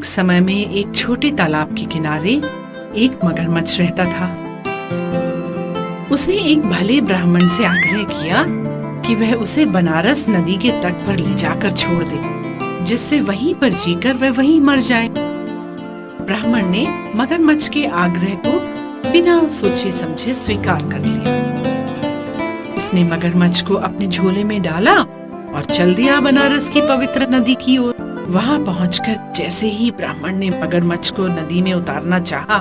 समय में एक छोटे तालाब के किनारे एक मगरमच्छ रहता था। उसने एक भले ब्राह्मण से आग्रह किया कि वह उसे बनारस नदी के तट पर ले जाकर छोड़ दे, जिससे वहीं पर जीकर वह वहीं मर जाए। ब्राह्मण ने मगरमच्छ के आग्रह को बिना सोचे समझे स्वीकार कर लिया। उसने मगरमच्छ को अपने झोले में डाला और चल दिया बनारस की पवित्र नदी की ओर। वहां पहुंचकर जैसे ही ब्राह्मण ने मगरमच्छ को नदी में उतारना चाहा,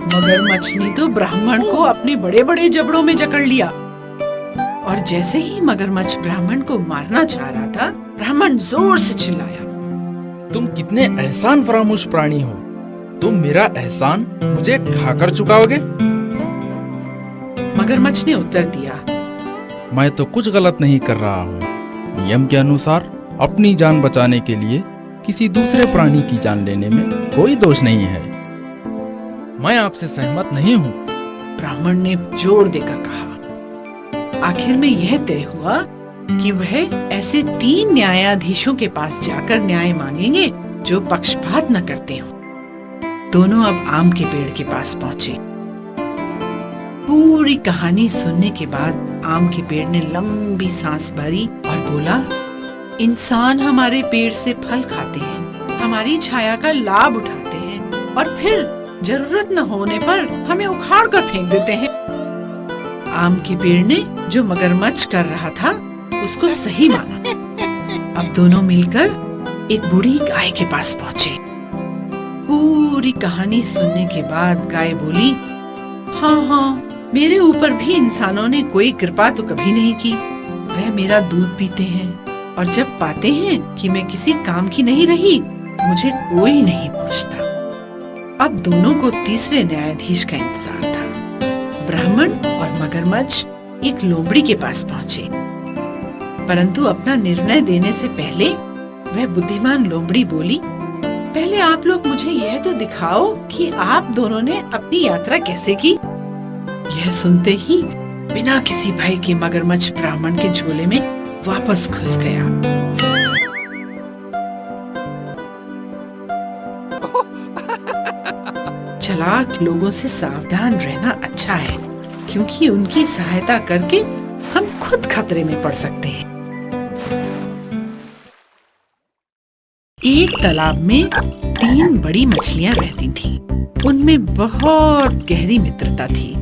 मगरमच्छ ने तो ब्राह्मण को अपने बड़े बड़े जबड़ों में जकड़ लिया। और जैसे ही मगरमच्छ ब्राह्मण को मारना चाह रहा था, ब्राह्मण जोर से चिल्लाया, तुम कितने एहसान फरामोश प्राणी हो, तुम मेरा एहसान मुझे खाकर चुकाओगे? मगरमच्छ ने उत्तर दिया, मैं तो कुछ गलत नहीं कर रहा हूँ। नियम के अनुसार अपनी जान बचाने के लिए किसी दूसरे प्राणी की जान लेने में कोई दोष नहीं है। मैं आपसे सहमत नहीं हूँ। ब्राह्मण ने जोर देकर कहा। आखिर में यह तय हुआ कि वह ऐसे 3 न्यायाधीशों के पास जाकर न्याय मांगेंगे जो पक्षपात न करते हो। दोनों अब आम के पेड़ के पास पहुंचे। पूरी कहानी सुनने के बाद आम के पेड़ ने लंबी सांस भरी और बोला, इंसान हमारे पेड़ से फल खाते हैं, हमारी छाया का लाभ उठाते हैं और फिर जरूरत न होने पर हमें उखाड़ कर फेंक देते हैं। आम के पेड़ ने जो मगरमच्छ कर रहा था उसको सही माना। अब दोनों मिलकर एक बूढ़ी गाय के पास पहुंचे। पूरी कहानी सुनने के बाद गाय बोली, हाँ, मेरे ऊपर भी इंसानों ने कोई कृपा तो कभी नहीं की। वह मेरा दूध पीते हैं और जब पाते हैं कि मैं किसी काम की नहीं रही, मुझे कोई नहीं पूछता। अब दोनों को तीसरे न्यायाधीश का इंतजार था। ब्राह्मण और मगरमच्छ एक लोमड़ी के पास पहुंचे, परंतु अपना निर्णय देने से पहले वह बुद्धिमान लोमड़ी बोली, पहले आप लोग मुझे यह तो दिखाओ कि आप दोनों ने अपनी यात्रा कैसे की। यह सुनते ही बिना किसी भय के मगरमच्छ ब्राह्मण के झोले में वापस घुस गया। चालाक लोगों से सावधान रहना अच्छा है, क्योंकि उनकी सहायता करके हम खुद खतरे में पड़ सकते हैं। एक तालाब में 3 बड़ी मछलियां रहती थीं। उनमें बहुत गहरी मित्रता थी,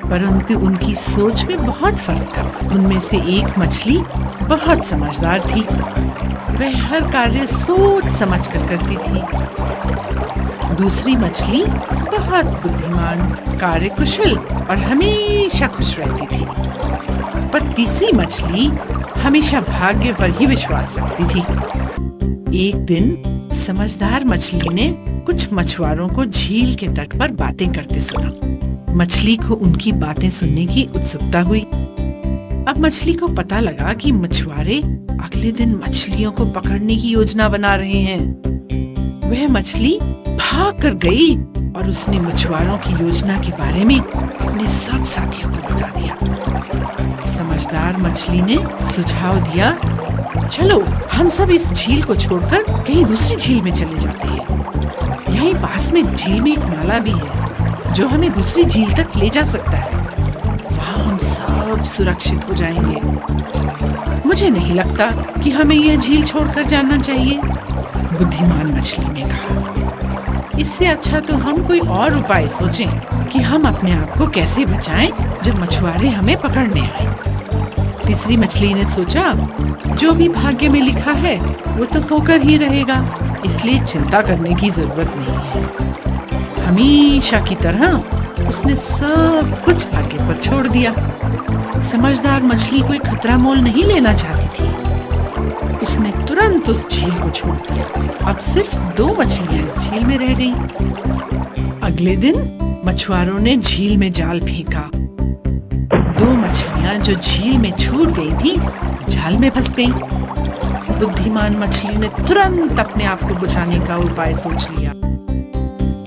परंतु उनकी सोच में बहुत फर्क था। उनमें से एक मछली बहुत समझदार थी। वह हर कार्य सोच समझ कर करती थी। दूसरी मछली बहुत बुद्धिमान, कार्यकुशल और हमेशा खुश रहती थी। पर तीसरी मछली हमेशा भाग्य पर ही विश्वास रखती थी। एक दिन समझदार मछली ने कुछ मछुआरों को झील के तट पर बातें करते सुना। मछली को उनकी बातें सुनने की उत्सुकता हुई। अब मछली को पता लगा कि मछुआरे अगले दिन मछलियों को पकड़ने की योजना बना रहे हैं। वह मछली भाग कर गई और उसने मछुआरों की योजना के बारे में अपने सब साथियों को बता दिया। समझदार मछली ने सुझाव दिया, चलो हम सब इस झील को छोड़कर कहीं दूसरी झील में चले जाते हैं। यहीं पास में झील में एक नाला भी है जो हमें दूसरी झील तक ले जा सकता है। वहाँ हम सब सुरक्षित हो जाएंगे। मुझे नहीं लगता कि हमें यह झील छोड़कर जाना चाहिए, बुद्धिमान मछली ने कहा। इससे अच्छा तो हम कोई और उपाय सोचें कि हम अपने आप को कैसे बचाएं जब मछुआरे हमें पकड़ने आए। तीसरी मछली ने सोचा, जो भी भाग्य में लिखा है वो तो होकर ही रहेगा, इसलिए चिंता करने की जरूरत नहीं है। हमेशा की तरह उसने सब कुछ भाग्य पर छोड़ दिया। समझदार मछली कोई खतरा मोल नहीं लेना चाहती थी। उसने तुरंत उस झील को छोड़ दिया। अब सिर्फ 2 मछलियां इस झील में रह गईं। अगले दिन मछुआरों ने झील में जाल फेंका। 2 मछलियां जो झील में छूट गई थी, जाल में फंस गईं। बुद्धिमान मछली ने तुरंत अपने आप को बचाने का उपाय सोच लिया।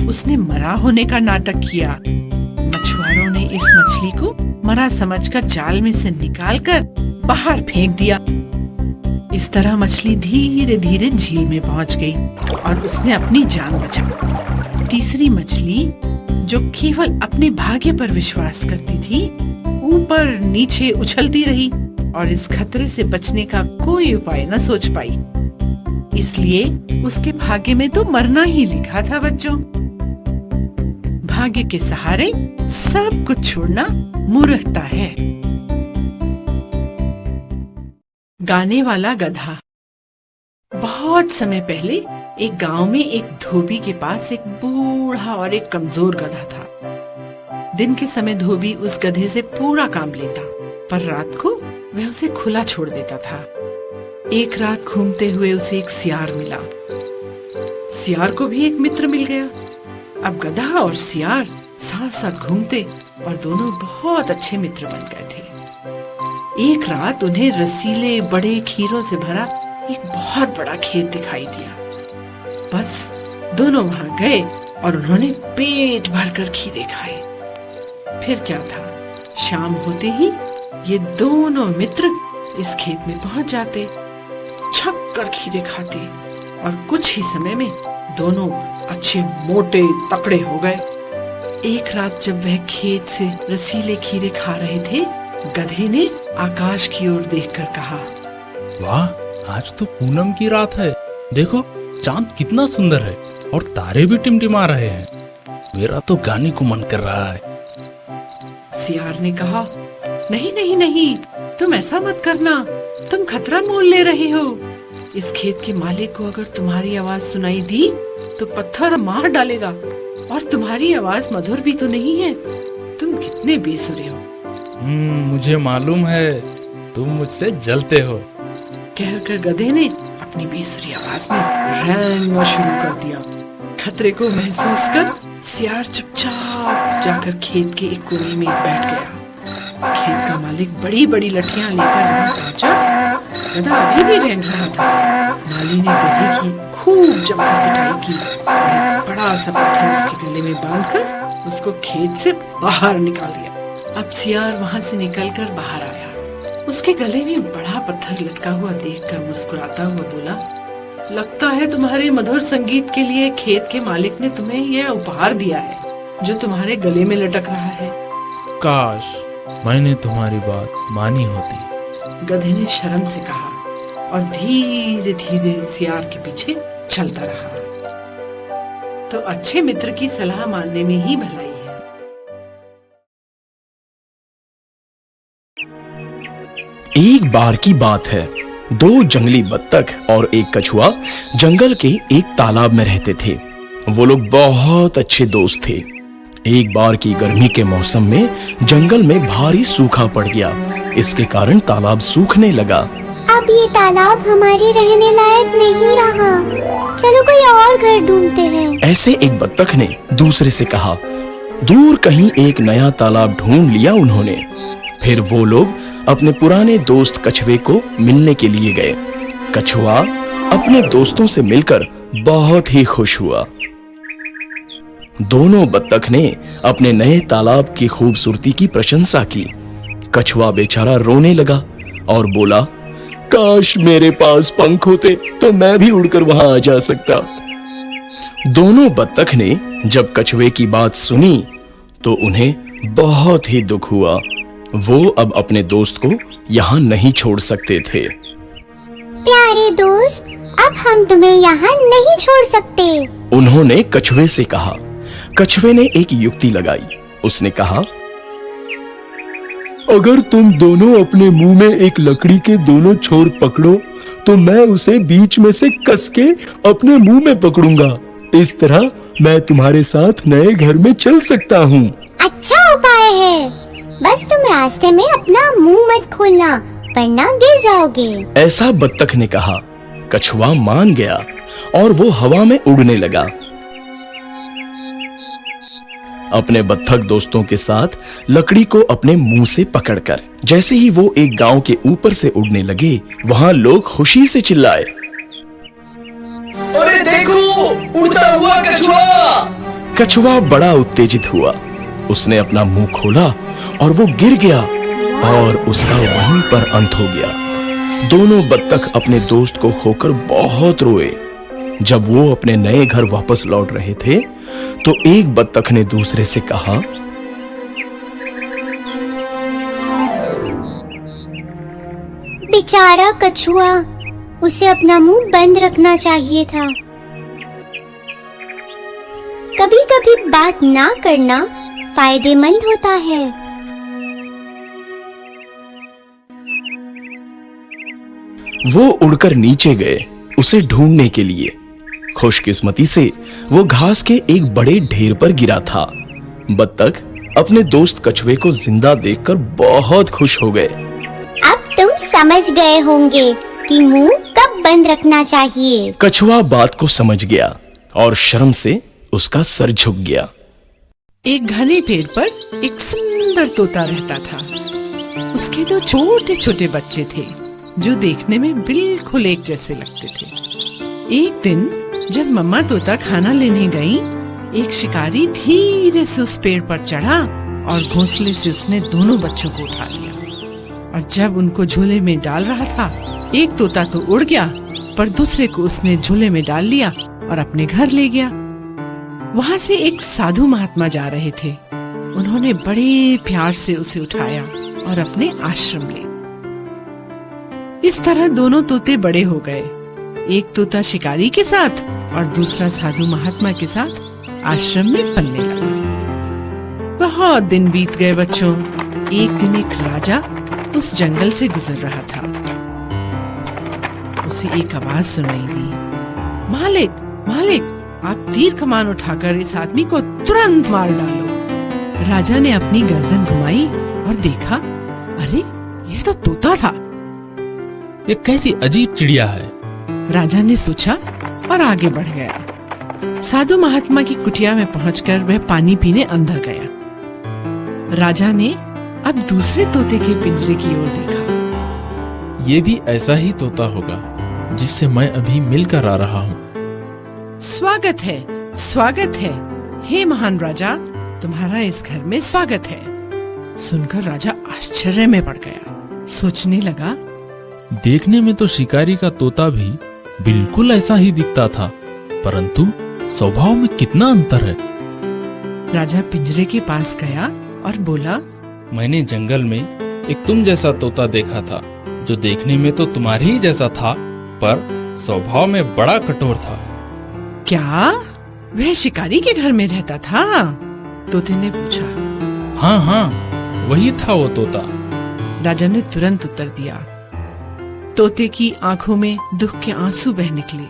उसने मरा होने का नाटक किया। मछुआरों ने इस मछली को मरा समझकर जाल में से निकालकर बाहर फेंक दिया। इस तरह मछली धीरे धीरे झील में पहुंच गई और उसने अपनी जान बचाई। तीसरी मछली, जो केवल अपने भाग्य पर विश्वास करती थी, ऊपर नीचे उछलती रही और इस खतरे से बचने का कोई उपाय न सोच पाई। इसलिए उसके भाग्य में तो मरना ही लिखा था बच्चों। भाग्य के सहारे सब कुछ छोड़ना मूर्खता है। गाने वाला गधा। बहुत समय पहले एक गांव में एक धोबी के पास एक बूढ़ा और एक कमजोर गधा था। दिन के समय धोबी उस गधे से पूरा काम लेता, पर रात को वह उसे खुला छोड़ देता था। एक रात घूमते हुए उसे एक सियार मिला। सियार को भी एक मित्र मिल गया। अब गधा और सियार साथ साथ घूमते और दोनों बहुत अच्छे मित्र बन गए थे। एक रात उन्हें रसीले बड़े खीरों से भरा एक बहुत बड़ा खेत दिखाई दिया। बस दोनों वहां गए और उन्होंने पेट भरकर खीरे खाए। फिर क्या था, शाम होते ही ये दोनों मित्र इस खेत में पहुंच जाते, छक कर खीरे खाते और कुछ ही समय में दोनों अच्छे मोटे तकड़े हो गए। एक रात जब वह खेत से रसीले खीरे खा रहे थे, गधे ने आकाश की ओर देखकर कहा, वाह, आज तो पूनम की रात है। देखो चांद कितना सुंदर है और तारे भी टिमटिमा रहे हैं। मेरा तो गाने को मन कर रहा है। सियार ने कहा, नहीं नहीं नहीं, तुम ऐसा मत करना, तुम खतरा मोल ले रहे हो। इस खेत के मालिक को अगर तुम्हारी आवाज सुनाई दी तो पत्थर मार डालेगा, और तुम्हारी आवाज मधुर भी तो नहीं है। तुम कितने बेसुरे हो। मुझे मालूम है, तुम मुझसे जलते हो। कहकर गधे ने अपनी बेसुरी आवाज में रेंगना शुरू कर दिया। खतरे को महसूस कर सियार चुपचाप जाकर खेत के एक कोने में बैठ गया। खेत का मालिक बड़ी बड़ी लठियां लेकर वहां पहुंचा। गधा अभी भी रेंग रहा था। माली ने गधे की खूब जमकर पिटाई की और एक बड़ा सा पत्थर उसके गले में बांधकर उसको खेत से बाहर निकाल दिया। अब सियार वहां से निकलकर बाहर आया। उसके गले में बड़ा पत्थर लटका हुआ देखकर मुस्कुराता हुआ बोला, लगता है तुम्हारे मधुर संगीत के लिए खेत के मालिक ने तुम्हें यह उपहार दिया है जो तुम्हारे गले में लटक रहा है। काश मैंने तुम्हारी बात मानी होती। गधे ने शर्म से कहा और धीरे धीरे सियार के पीछे चलता रहा। तो अच्छे मित्र की सलाह मानने में ही भलाई है। एक बार की बात है, दो जंगली बत्तख और एक कछुआ जंगल के एक तालाब में रहते थे। वो लोग बहुत अच्छे दोस्त थे। एक बार की गर्मी के मौसम में जंगल में भारी सूखा पड़ गया। इसके कारण तालाब सूखने लगा। अब ये तालाब हमारे रहने लायक नहीं रहा, चलो कोई और घर ढूंढते हैं। ऐसे एक बत्तख ने दूसरे से कहा। दूर कहीं एक नया तालाब ढूंढ लिया उन्होंने। फिर वो लोग अपने पुराने दोस्त कछुए को मिलने के लिए गए। कछुआ अपने दोस्तों से मिलकर बहुत ही खुश हुआ। दोनों बत्तख ने अपने नए तालाब की खूबसूरती की प्रशंसा की। कछुआ बेचारा रोने लगा और बोला, काश मेरे पास पंख होते तो मैं भी उड़कर वहां आ जा सकता। दोनों बत्तख ने जब कछुए की बात सुनी तो उन्हें बहुत ही दुख हुआ। वो अब अपने दोस्त को यहाँ नहीं छोड़ सकते थे। प्यारे दोस्त, अब हम तुम्हें यहाँ नहीं छोड़ सकते, उन्होंने कछुए से कहा। कछुए ने एक युक्ति लगाई। उसने कहा, अगर तुम दोनों अपने मुंह में एक लकड़ी के दोनों छोर पकड़ो तो मैं उसे बीच में से कस के अपने मुंह में पकड़ूंगा। इस तरह मैं तुम्हारे साथ नए घर में चल सकता हूँ। अच्छा उपाय है, बस तुम रास्ते में अपना मुंह मत खोलना वरना गिर जाओगे। ऐसा बत्तख ने कहा। कछुआ मान गया और वो हवा में उड़ने लगा। अपने बत्तख दोस्तों के साथ लकड़ी को अपने मुंह से पकड़कर जैसे ही वो एक गांव के ऊपर से उड़ने लगे, वहां लोग खुशी से चिल्लाए, अरे देखो, उड़ता हुआ कछुआ! कछुआ बड़ा उत्तेजित हुआ। उसने अपना मुंह खोला और वो गिर गया और उसका वहीं पर अंत हो गया। दोनों बत्तख अपने दोस्त को खोकर बहुत रोए। जब वो अपने नए घर वापस लौट रहे थे तो एक बत्तख ने दूसरे से कहा, बेचारा कछुआ, उसे अपना मुंह बंद रखना चाहिए था। कभी कभी बात ना करना फायदेमंद होता है। वो उड़कर नीचे गए उसे ढूंढने के लिए। खुशकिस्मती से वो घास के एक बड़े ढेर पर गिरा था। बत्तख अपने दोस्त कछुए को जिंदा देखकर बहुत खुश हो गए। अब तुम समझ गए होंगे कि मुंह कब बंद रखना चाहिए। कछुआ बात को समझ गया और शर्म से उसका सर झुक गया। एक घने पेड़ पर एक सुंदर तोता रहता था। उसके दो छोटे छोटे बच्चे थे जो देखने में बिल्कुल एक जैसे लगते थे। एक दिन जब मम्मा तोता खाना लेने गई, एक शिकारी धीरे से उस पेड़ पर चढ़ा और घोंसले से उसने दोनों बच्चों को उठा लिया। और जब उनको झूले में डाल रहा था, एक तोता तो उड़ गया पर दूसरे को उसने झूले में डाल लिया और अपने घर ले गया। वहां से एक साधु महात्मा जा रहे थे। उन्होंने बड़े प्यार से उसे उठाया और अपने आश्रम ले। इस तरह दोनों तोते बड़े हो गए, एक तोता शिकारी के साथ और दूसरा साधु महात्मा के साथ आश्रम में पलने लगा। बहुत दिन बीत गए बच्चों। एक दिन एक राजा उस जंगल से गुजर रहा था। उसे एक आवाज सुनाई दी, मालिक, मालिक, आप तीर कमान उठाकर इस आदमी को तुरंत मार डालो। राजा ने अपनी गर्दन घुमाई और देखा, अरे यह तो तोता था। ये कैसी अजीब चिड़िया है। राजा ने सोचा और आगे बढ़ गया। साधु महात्मा की कुटिया में पहुंचकर वह पानी पीने अंदर गया। राजा ने अब दूसरे तोते के पिंजरे की ओर देखा। ये भी ऐसा ही तोता होगा जिससे मैं अभी मिलकर आ रहा हूँ। स्वागत है, स्वागत है, हे महान राजा, तुम्हारा इस घर में स्वागत है। सुनकर राजा आश्चर्य में पड़ गया। सोचने लगा, देखने में तो शिकारी का तोता भी बिल्कुल ऐसा ही दिखता था, परंतु स्वभाव में कितना अंतर है। राजा पिंजरे के पास गया और बोला, मैंने जंगल में एक तुम जैसा तोता देखा था जो देखने में तो तुम्हारे ही जैसा था, पर स्वभाव में बड़ा कठोर था। क्या वह शिकारी के घर में रहता था? तोते ने पूछा। हाँ हाँ, वही था वो तोता। राजा ने तुरंत उत्तर दिया। तोते की आंखों में दुख के आंसू बह निकले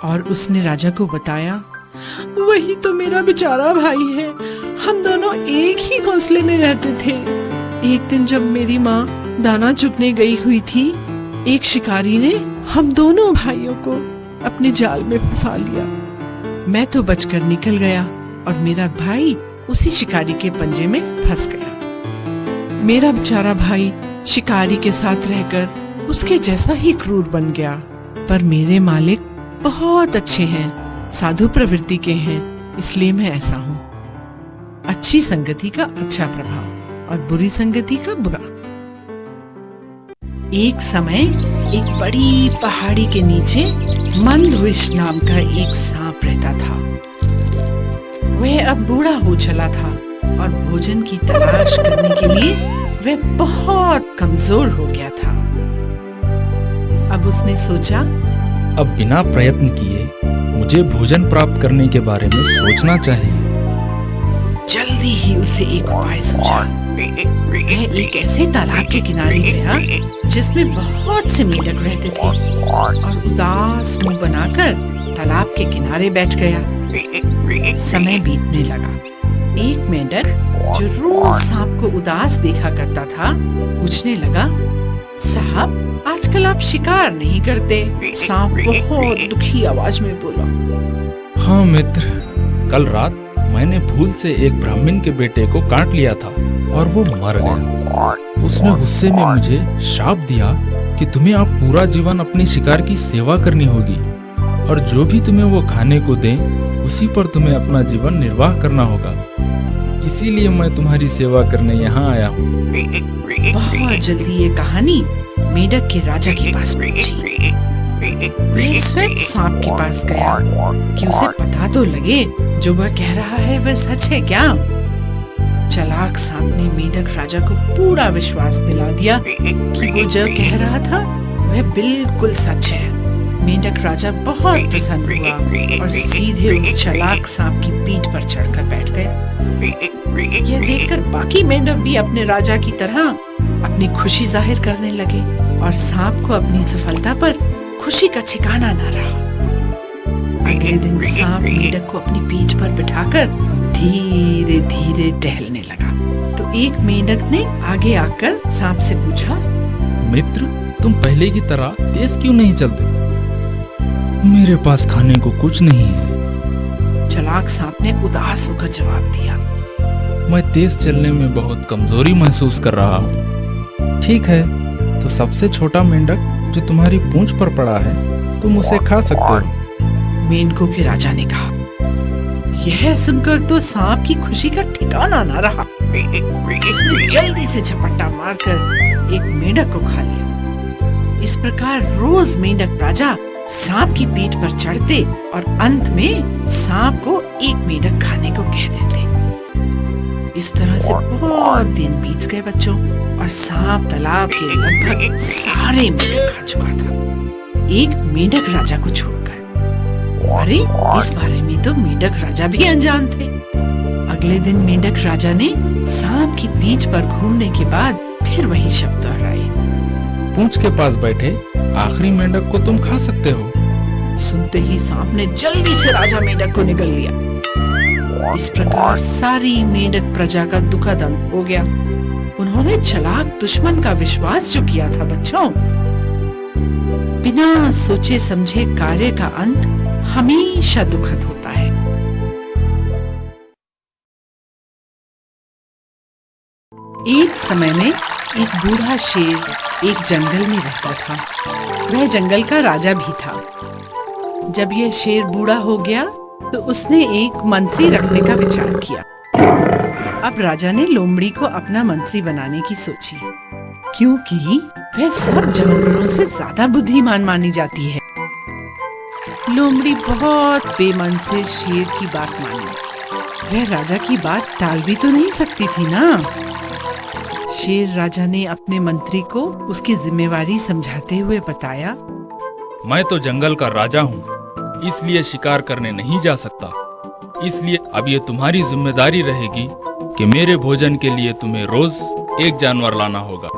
और उसने राजा को बताया, वही तो मेरा बेचारा भाई है। हम दोनों एक ही घोंसले में रहते थे। एक दिन जब मेरी माँ दाना चुगने गई हुई थी, एक शिकारी ने हम दोनों भाइयों को अपने जाल में फंसा लिया। मैं तो बचकर निकल गया और मेरा भाई उसी शिकारी के पंजे में फंस गया। मेरा बेचारा भाई शिकारी के साथ रहकर उसके जैसा ही क्रूर बन गया। पर मेरे मालिक बहुत अच्छे हैं, साधु प्रवृत्ति के हैं, इसलिए मैं ऐसा हूँ। अच्छी संगति का अच्छा प्रभाव और बुरी संगति का बुरा। एक समय एक बड़ी पहाड़ी के नीचे मंदविष नाम का एक सांप रहता था। वह अब बूढ़ा हो चला था और भोजन की तलाश करने के लिए वह बहुत कमजोर हो गया था। अब उसने सोचा, अब बिना प्रयत्न किए मुझे भोजन प्राप्त करने के बारे में सोचना चाहिए। जल्दी ही उसे एक उपाय सूझा। वह एक ऐसे तालाब के किनारे गया जिसमें बहुत से मेंढक रहते थे और उदास मुंह बनाकर तालाब के किनारे बैठ गया। समय बीतने लगा। एक मेंढक जो रोज सांप को उदास देखा करता था, पूछने लगा, साहब, आजकल आप शिकार नहीं करते? सांप बहुत दुखी आवाज में बोला। हाँ मित्र, कल रात मैंने भूल से एक ब्राह्मण के बेटे को काट लिया था और वो मर गया। उसने गुस्से में मुझे शाप दिया कि तुम्हें अब पूरा जीवन अपने शिकार की सेवा करनी होगी और जो भी तुम्हें वो खाने को दें उसी पर तुम्हें अपना जीवन निर्वाह करना होगा। इसीलिए मैं तुम्हारी सेवा करने यहाँ आया हूँ। बहुत जल्दी ये कहानी मेंढक के राजा के पास पहुंची। वह स्वयं सांप के पास गया कि उसे पता तो लगे जो वह कह रहा है वह सच है क्या। चालाक सांप ने मेंढक राजा को पूरा विश्वास दिला दिया कि वो जो कह रहा था वह बिल्कुल सच है। मेंढक राजा बहुत प्रसन्न हुआ और सीधे उस चालाक सांप की पीठ पर चढ़कर बैठ गया। यह देखकर बाकी मेंढक भी अपने राजा की तरह अपनी खुशी जाहिर करने लगे और सांप को अपनी सफलता पर खुशी का ठिकाना न रहा। अगले दिन सांप मेंढक को अपनी पीठ पर बिठाकर धीरे धीरे टहलने लगा। तो एक मेंढक ने आगे आकर सांप से पूछा, मित्र, तुम पहले की तरह तेज क्यों नहीं चलते? मेरे पास खाने को कुछ नहीं है। चालाक सांप ने उदास होकर जवाब दिया, मैं तेज चलने में बहुत कमजोरी महसूस कर रहा हूँ। ठीक है, तो सबसे छोटा मेंढक जो तुम्हारी पूंछ पर पड़ा है तुम उसे खा सकते हो। मेंढकों के राजा ने कहा। यह सुनकर तो सांप की खुशी का ठिकाना न रहा। उसने जल्दी से झपट्टा मारकर एक मेंढक को खा लिया। इस प्रकार रोज मेंढक राजा सांप की पीठ पर चढ़ते और अंत में सांप को एक मेंढक खाने को कह देते। इस तरह से बहुत दिन बीत गए बच्चों, और सांप तालाब के लगभग सारे मेंढक खा चुका था, एक मेंढक राजा को छोड़कर। अरे, इस बारे में तो मेंढक राजा भी अनजान थे। अगले दिन मेंढक राजा ने सांप की पीठ पर घूमने के बाद फिर वही शब्द दोहराए, पूंछ के पास बैठे आखिरी मेंढक को तुम खा सकते हो। सुनते ही सांप ने जल्दी से राजा मेंढक को निगल लिया। इस प्रकार सारी मेंढक प्रजा का दुखद अंत हो गया। उन्होंने चालाक दुश्मन का विश्वास जो किया था बच्चों, बिना सोचे समझे कार्य का अंत हमेशा दुखद होता है। एक समय में एक बूढ़ा शेर एक जंगल में रहता था। वह जंगल का राजा भी था। जब यह शेर बूढ़ा हो गया तो उसने एक मंत्री रखने का विचार किया। अब राजा ने लोमड़ी को अपना मंत्री बनाने की सोची, क्योंकि वह सब जानवरों से ज्यादा बुद्धिमान मानी जाती है। लोमड़ी बहुत बेमन से शेर की बात मानी। वह राजा की बात टाल भी तो नहीं सकती थी ना। शेर राजा ने अपने मंत्री को उसकी जिम्मेवारी समझाते हुए बताया, मैं तो जंगल का राजा हूँ, इसलिए शिकार करने नहीं जा सकता। इसलिए अब ये तुम्हारी जिम्मेदारी रहेगी कि मेरे भोजन के लिए तुम्हें रोज एक जानवर लाना होगा।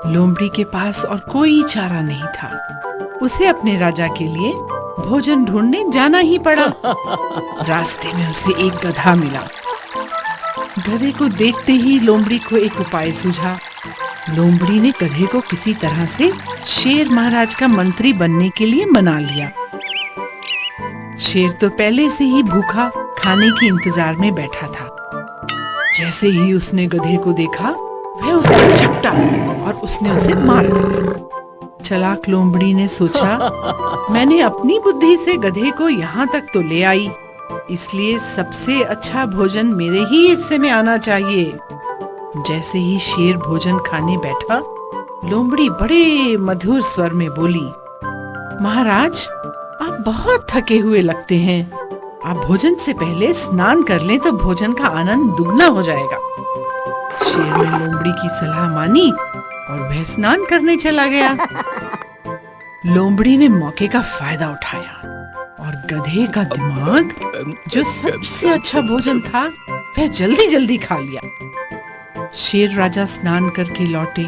लोमड़ी के पास और कोई चारा नहीं था। उसे अपने राजा के लिए भोजन ढूंढने जाना ही पड़ा। रास्ते में उसे एक गधा मिला। गधे को देखते ही लोमड़ी को एक उपाय सूझा। लोमड़ी ने गधे को किसी तरह से शेर महाराज का मंत्री बनने के लिए मना लिया। शेर तो पहले से ही भूखा खाने के इंतजार में बैठा था। जैसे ही उसने गधे को देखा, वह उसको झपटा और उसने उसे मार डाला। चालाक लोमड़ी ने सोचा, मैंने अपनी बुद्धि से गधे को यहाँ तक तो ले आई, इसलिए सबसे अच्छा भोजन मेरे ही हिस्से में आना चाहिए। जैसे ही शेर भोजन खाने बैठा, लोमड़ी बड़े मधुर स्वर में बोली, महाराज, आप बहुत थके हुए लगते हैं। आप भोजन से पहले स्नान कर लें तो भोजन का आनंद दुगना हो जाएगा। शेर ने लोमड़ी की सलाह मानी और वह स्नान करने चला गया। लोमड़ी ने मौके का फायदा उठाया और गधे का दिमाग, जो सबसे अच्छा भोजन था, वह जल्दी जल्दी खा लिया। शेर राजा स्नान करके लौटे,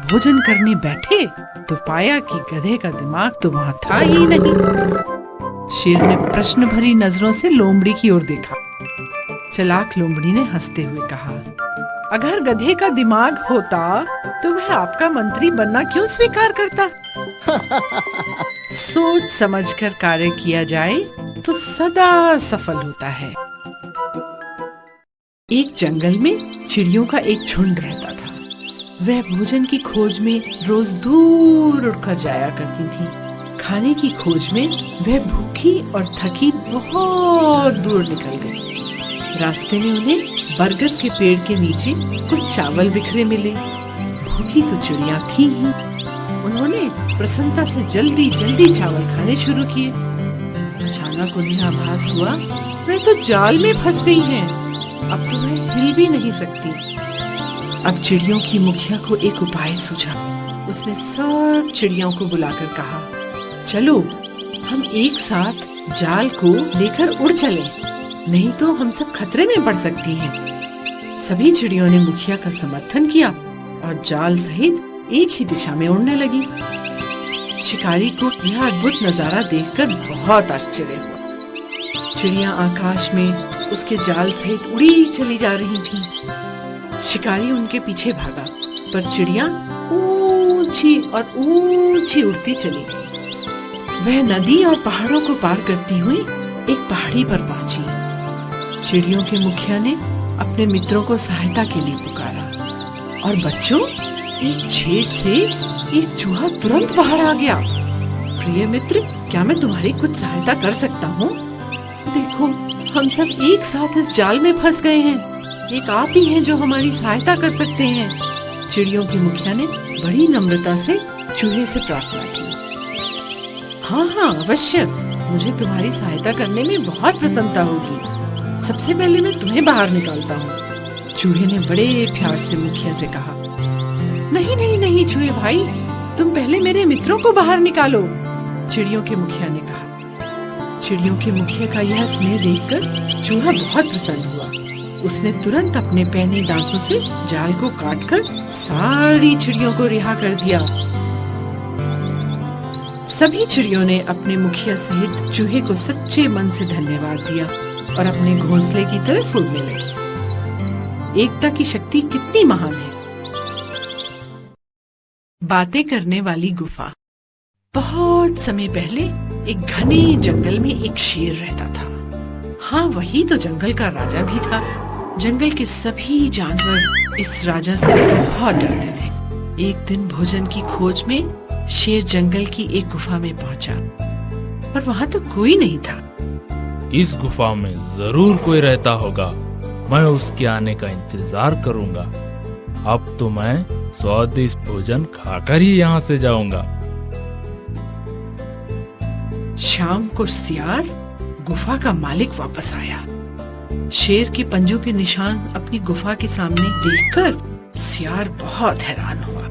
भोजन करने बैठे तो पाया कि गधे का दिमाग तो वहां था ही नहीं। शेर ने प्रश्न भरी नजरों से लोमड़ी की ओर देखा। चालाक लोमड़ी ने हंसते हुए कहा, अगर गधे का दिमाग होता तो वह आपका मंत्री बनना क्यों स्वीकार करता? सोच समझकर कार्य किया जाए तो सदा सफल होता है। एक जंगल में चिड़ियों का एक झुंड रहता था। वह भोजन की खोज में रोज दूर उड़कर जाया करती थी। खाने की खोज में वह भूखी और थकी बहुत दूर निकल गई। रास्ते में उन्हें बरगद के पेड़ के नीचे कुछ चावल बिखरे मिले। भूखी तो चिड़िया थी ही, उन्होंने प्रसन्नता से जल्दी जल्दी चावल खाने शुरू किए। अचानक उन्हें आभास हुआ वह तो जाल में फंस गई हैं। अब तो वह हिल भी नहीं सकती। अब चिड़ियों की मुखिया को एक उपाय सूझा। उसने सब चिड़ियों को बुलाकर कहा, चलो हम एक साथ जाल को लेकर उड़ चलें, नहीं तो हम सब खतरे में पड़ सकती हैं। सभी चिड़ियों ने मुखिया का समर्थन किया और जाल सहित एक ही दिशा में उड़ने लगी। शिकारी को यह अद्भुत नजारा देखकर बहुत आश्चर्य हुआ। चिड़िया आकाश में उसके जाल सहित उड़ी चली जा रही थीं। शिकारी उनके पीछे भागा, पर चिड़िया ऊंची और ऊंची उड़ती चली गई। वह नदी और पहाड़ों को पार करती हुई एक पहाड़ी पर पहुंची। चिड़ियों के मुखिया ने अपने मित्रों को सहायता के लिए पुकारा और बच्चों, एक छेद से एक चूहा तुरंत बाहर आ गया। प्रिय मित्र, क्या मैं तुम्हारी कुछ सहायता कर सकता हूँ? देखो, हम सब एक साथ इस जाल में फंस गए हैं। एक आप ही हैं जो हमारी सहायता कर सकते हैं। चिड़ियों की मुखिया ने बड़ी नम्रता से चूहे से प्रार्थना की। हाँ हाँ, अवश्य, मुझे तुम्हारी सहायता करने में बहुत प्रसन्नता होगी। सबसे पहले मैं तुम्हें बाहर निकालता हूँ। चूहे ने बड़े प्यार से मुखिया से कहा। नहीं नहीं नहीं चूहे भाई, तुम पहले मेरे मित्रों को बाहर निकालो, चिड़ियों के मुखिया ने कहा। चिड़ियों के मुखिया का यह स्नेह देखकर चूहा बहुत प्रसन्न हुआ। उसने तुरंत अपने पैने दांतों से जाल को काटकर सारी चिड़ियों को रिहा कर दिया। सभी चिड़ियों ने अपने मुखिया सहित चूहे को सच्चे मन से धन्यवाद दिया और अपने घोंसले की तरफ उड़ने लगी। एकता की शक्ति कितनी महान है। बातें करने वाली गुफा। बहुत समय पहले एक घने जंगल में एक शेर रहता था। हाँ, वही तो जंगल का राजा भी था। जंगल के सभी जानवर इस राजा से बहुत डरते थे। एक दिन भोजन की खोज में शेर जंगल की एक गुफा में पहुंचा, पर वहां तो कोई नहीं था। इस गुफा में जरूर कोई रहता होगा। मैं उसके आने का इंतजार करूंगा। अब तो मैं स्वादिष्ट भोजन खाकर ही यहाँ से जाऊंगा। शाम को सियार गुफा का मालिक वापस आया। शेर के पंजों के निशान अपनी गुफा के सामने देखकर सियार बहुत हैरान हुआ।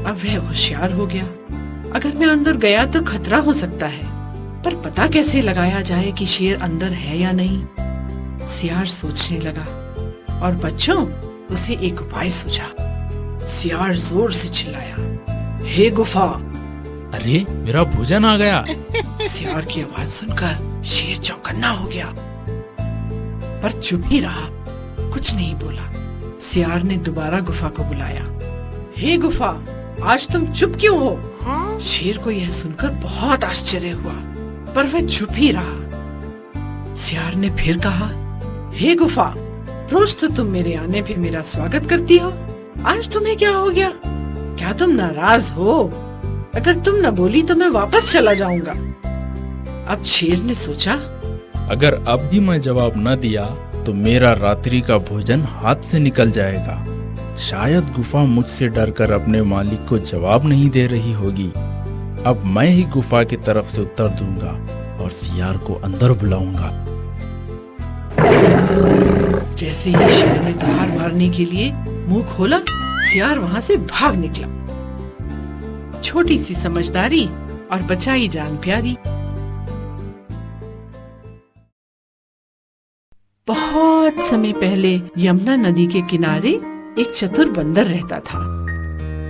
अब वह होशियार हो गया। अगर मैं अंदर गया तो खतरा हो सकता है, पर पता कैसे लगाया जाए कि शेर अंदर है या नहीं? सियार सोचने लगा और बच्चों, उसे एक उपाय सूझा। सियार जोर से चिल्लाया, हे गुफा! अरे, मेरा भोजन आ गया। सियार की आवाज सुनकर शेर चौंकन्ना हो गया, पर चुप ही रहा, कुछ नहीं बोला। सियार ने दोबारा गुफा को बुलाया, हे गुफा, आज तुम चुप क्यों हो? शेर को यह सुनकर बहुत आश्चर्य हुआ, पर वह चुप ही रहा। सियार ने फिर कहा, हे गुफा, रोज तो तुम मेरे आने पे मेरा स्वागत करती हो, आज तुम्हें क्या हो गया? क्या तुम नाराज हो? अगर तुम न बोली तो मैं वापस चला जाऊंगा। अब शेर ने सोचा, अगर अब भी मैं जवाब न दिया तो मेरा रात्रि का भोजन हाथ से निकल जाएगा। शायद गुफा मुझसे डरकर अपने मालिक को जवाब नहीं दे रही होगी। अब मैं ही गुफा की तरफ से उत्तर दूंगा और सियार को अंदर बुलाऊंगा। जैसे ही शेर ने दहाड़ मारने के लिए मुंह खोला, सियार वहां से भाग निकला। छोटी सी समझदारी और बचाई जान प्यारी। बहुत समय पहले यमुना नदी के किनारे एक चतुर बंदर रहता था।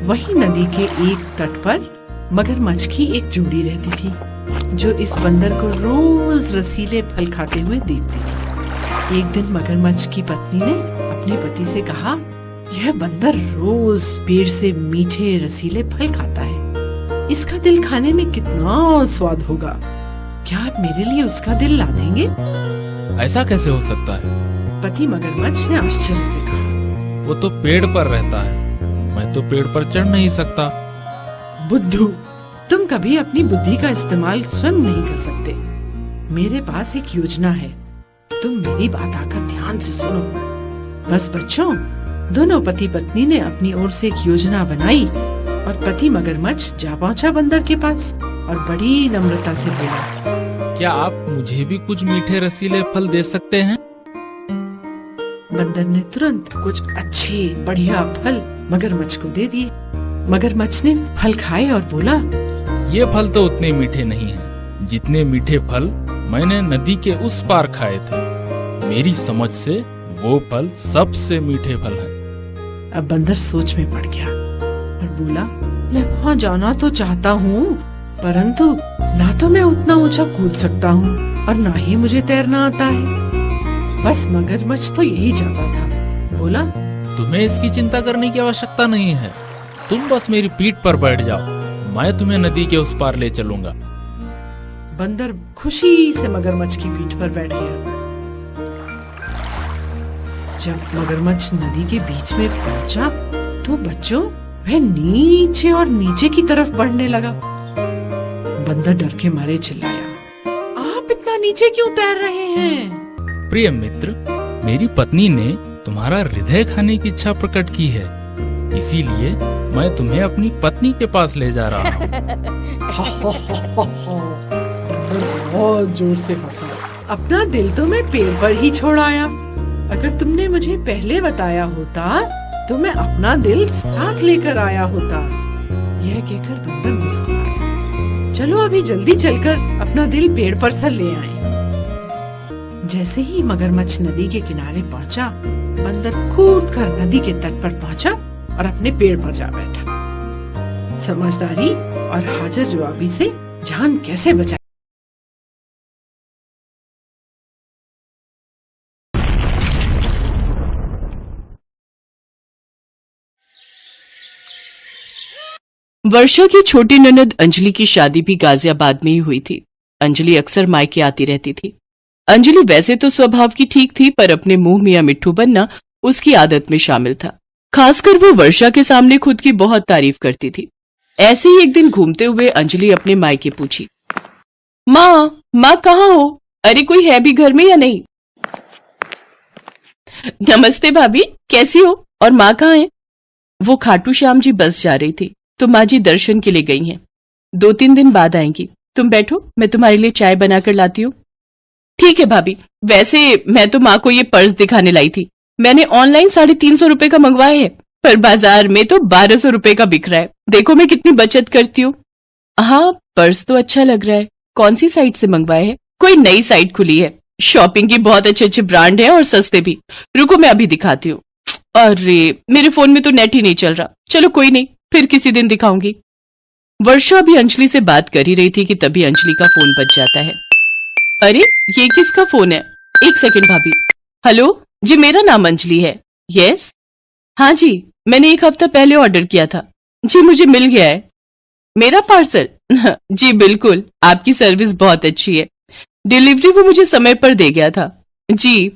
वही नदी के एक तट पर मगरमच्छ की एक जोड़ी रहती थी, जो इस बंदर को रोज रसीले फल खाते हुए देखती थी। एक दिन मगरमच्छ की पत्नी ने अपने पति से कहा, यह बंदर रोज पेड़ से मीठे रसीले फल खाता है, इसका दिल खाने में कितना स्वाद होगा। क्या आप मेरे लिए उसका दिल ला देंगे? ऐसा कैसे हो सकता है? पति मगरमच्छ ने आश्चर्य से कहा, वो तो पेड़ पर रहता है, मैं तो पेड़ पर चढ़ नहीं सकता। बुद्धू, तुम कभी अपनी बुद्धि का इस्तेमाल स्वयं नहीं कर सकते। मेरे पास एक योजना है, तुम मेरी बात आकर ध्यान से सुनो। बस बच्चों, दोनों पति पत्नी ने अपनी ओर से एक योजना बनाई और पति मगरमच्छ जा पहुंचा बंदर के पास और बड़ी नम्रता से बोला, क्या आप मुझे भी कुछ मीठे रसीले फल दे सकते हैं? बंदर ने तुरंत कुछ अच्छे बढ़िया फल मगरमच्छ को दे दिए। मगरमच्छ ने फल खाए और बोला, ये फल तो उतने मीठे नहीं हैं, जितने मीठे फल मैंने नदी के उस पार खाए थे। मेरी समझ से वो फल सबसे मीठे फल हैं। अब बंदर सोच में पड़ गया और बोला, मैं वहाँ जाना तो चाहता हूँ, परंतु ना तो मैं उतना ऊंचा कूद सकता हूँ और ना ही मुझे तैरना आता है। बस मगरमच्छ तो यही चाहता था। बोला, तुम्हें इसकी चिंता करने की आवश्यकता नहीं है, तुम बस मेरी पीठ पर बैठ जाओ, मैं तुम्हें नदी के उस पार ले चलूंगा। बंदर खुशी से मगरमच्छ की पीठ पर बैठ गया। जब मगरमच्छ नदी के बीच में पहुंचा तो बच्चों वह नीचे और नीचे की तरफ बढ़ने लगा। बंदर डर के मारे चिल्लाया, आप इतना नीचे क्यों तैर रहे हैं? प्रिय मित्र, मेरी पत्नी ने तुम्हारा हृदय खाने की इच्छा प्रकट की है, इसीलिए मैं तुम्हें अपनी पत्नी के पास ले जा रहा हूँ। बंदर बहुत जोर से हंसा। अपना दिल तो मैं पेड़ पर ही छोड़ आया, अगर तुमने मुझे पहले बताया होता तो मैं अपना दिल साथ लेकर आया होता। यह कहकर बंदर मुस्कुराया। चलो अभी जल्दी चलकर अपना दिल पेड़ पर से ले आए। जैसे ही मगरमच्छ नदी के किनारे पहुंचा, बंदर कूदकर नदी के तट पर पहुंचा और अपने पेड़ पर जा बैठा। समझदारी और हाजिर जवाबी से जान कैसे बचाई। वर्षा की छोटी ननद अंजलि की शादी भी गाजियाबाद में ही हुई थी। अंजलि अक्सर मायके आती रहती थी। अंजलि वैसे तो स्वभाव की ठीक थी, पर अपने मुंह मियां मिट्ठू बनना उसकी आदत में शामिल था। खासकर वो वर्षा के सामने खुद की बहुत तारीफ करती थी। ऐसे ही एक दिन घूमते हुए अंजलि अपने मायके पूछी, माँ कहाँ हो? अरे कोई है भी घर में या नहीं? नमस्ते भाभी, कैसी हो? और माँ कहाँ है? वो खाटू श्याम जी बस जा रही थी तो माँ जी दर्शन के लिए गई हैं। 2-3 दिन बाद आएंगी। तुम बैठो, मैं तुम्हारे लिए चाय बनाकर लाती हूँ। ठीक है भाभी। वैसे मैं तो माँ को ये पर्स दिखाने लाई थी। मैंने ऑनलाइन 350 रुपए का मंगवाया है, पर बाजार में तो 1200 रुपए का बिक रहा है। देखो मैं कितनी बचत करती हूँ। हाँ, पर्स तो अच्छा लग रहा है। कौन सी साइट से मंगवाया है? कोई नई साइट खुली है, शॉपिंग की बहुत अच्छे अच्छे ब्रांड है और सस्ते भी। रुको मैं अभी दिखाती हूँ। अरे मेरे फोन में तो नेट ही नहीं चल रहा। चलो कोई नहीं, फिर किसी दिन दिखाऊंगी। वर्षा भी अंजलि से बात कर ही रही थी कि तभी अंजलि का फोन बज जाता है। अरे ये किसका फोन है? एक सेकंड भाभी। हेलो जी, मेरा नाम अंजलि है। यस, हाँ जी, मैंने 1 हफ्ता पहले ऑर्डर किया था। जी मुझे मिल गया है मेरा पार्सल। जी बिल्कुल, आपकी सर्विस बहुत अच्छी है। डिलीवरी वो मुझे समय पर दे गया था। जी,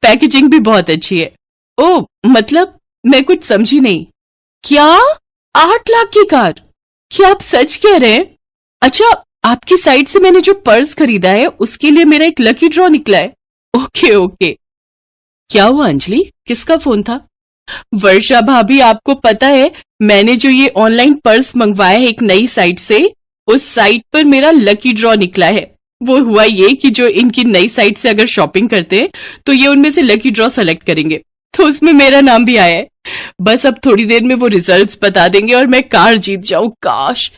पैकेजिंग भी बहुत अच्छी है। ओह मतलब मैं कुछ समझी नहीं। क्या 8 लाख की कार? क्या आप सच कह रहे हैं? अच्छा, आपकी साइट से मैंने जो पर्स खरीदा है उसके लिए मेरा एक लकी ड्रॉ निकला है। Okay okay. क्या हुआ अंजलि, किसका फोन था? वर्षा भाभी, आपको पता है मैंने जो ये ऑनलाइन पर्स मंगवाया है एक नई साइट से, उस साइट पर मेरा लकी ड्रॉ निकला है। वो हुआ ये कि जो इनकी नई साइट से अगर शॉपिंग करते हैं तो ये उनमें से लकी ड्रॉ सेलेक्ट करेंगे, तो उसमें मेरा नाम भी आया है। बस अब थोड़ी देर में वो रिजल्ट्स बता देंगे और मैं कार जीत जाऊं। काश,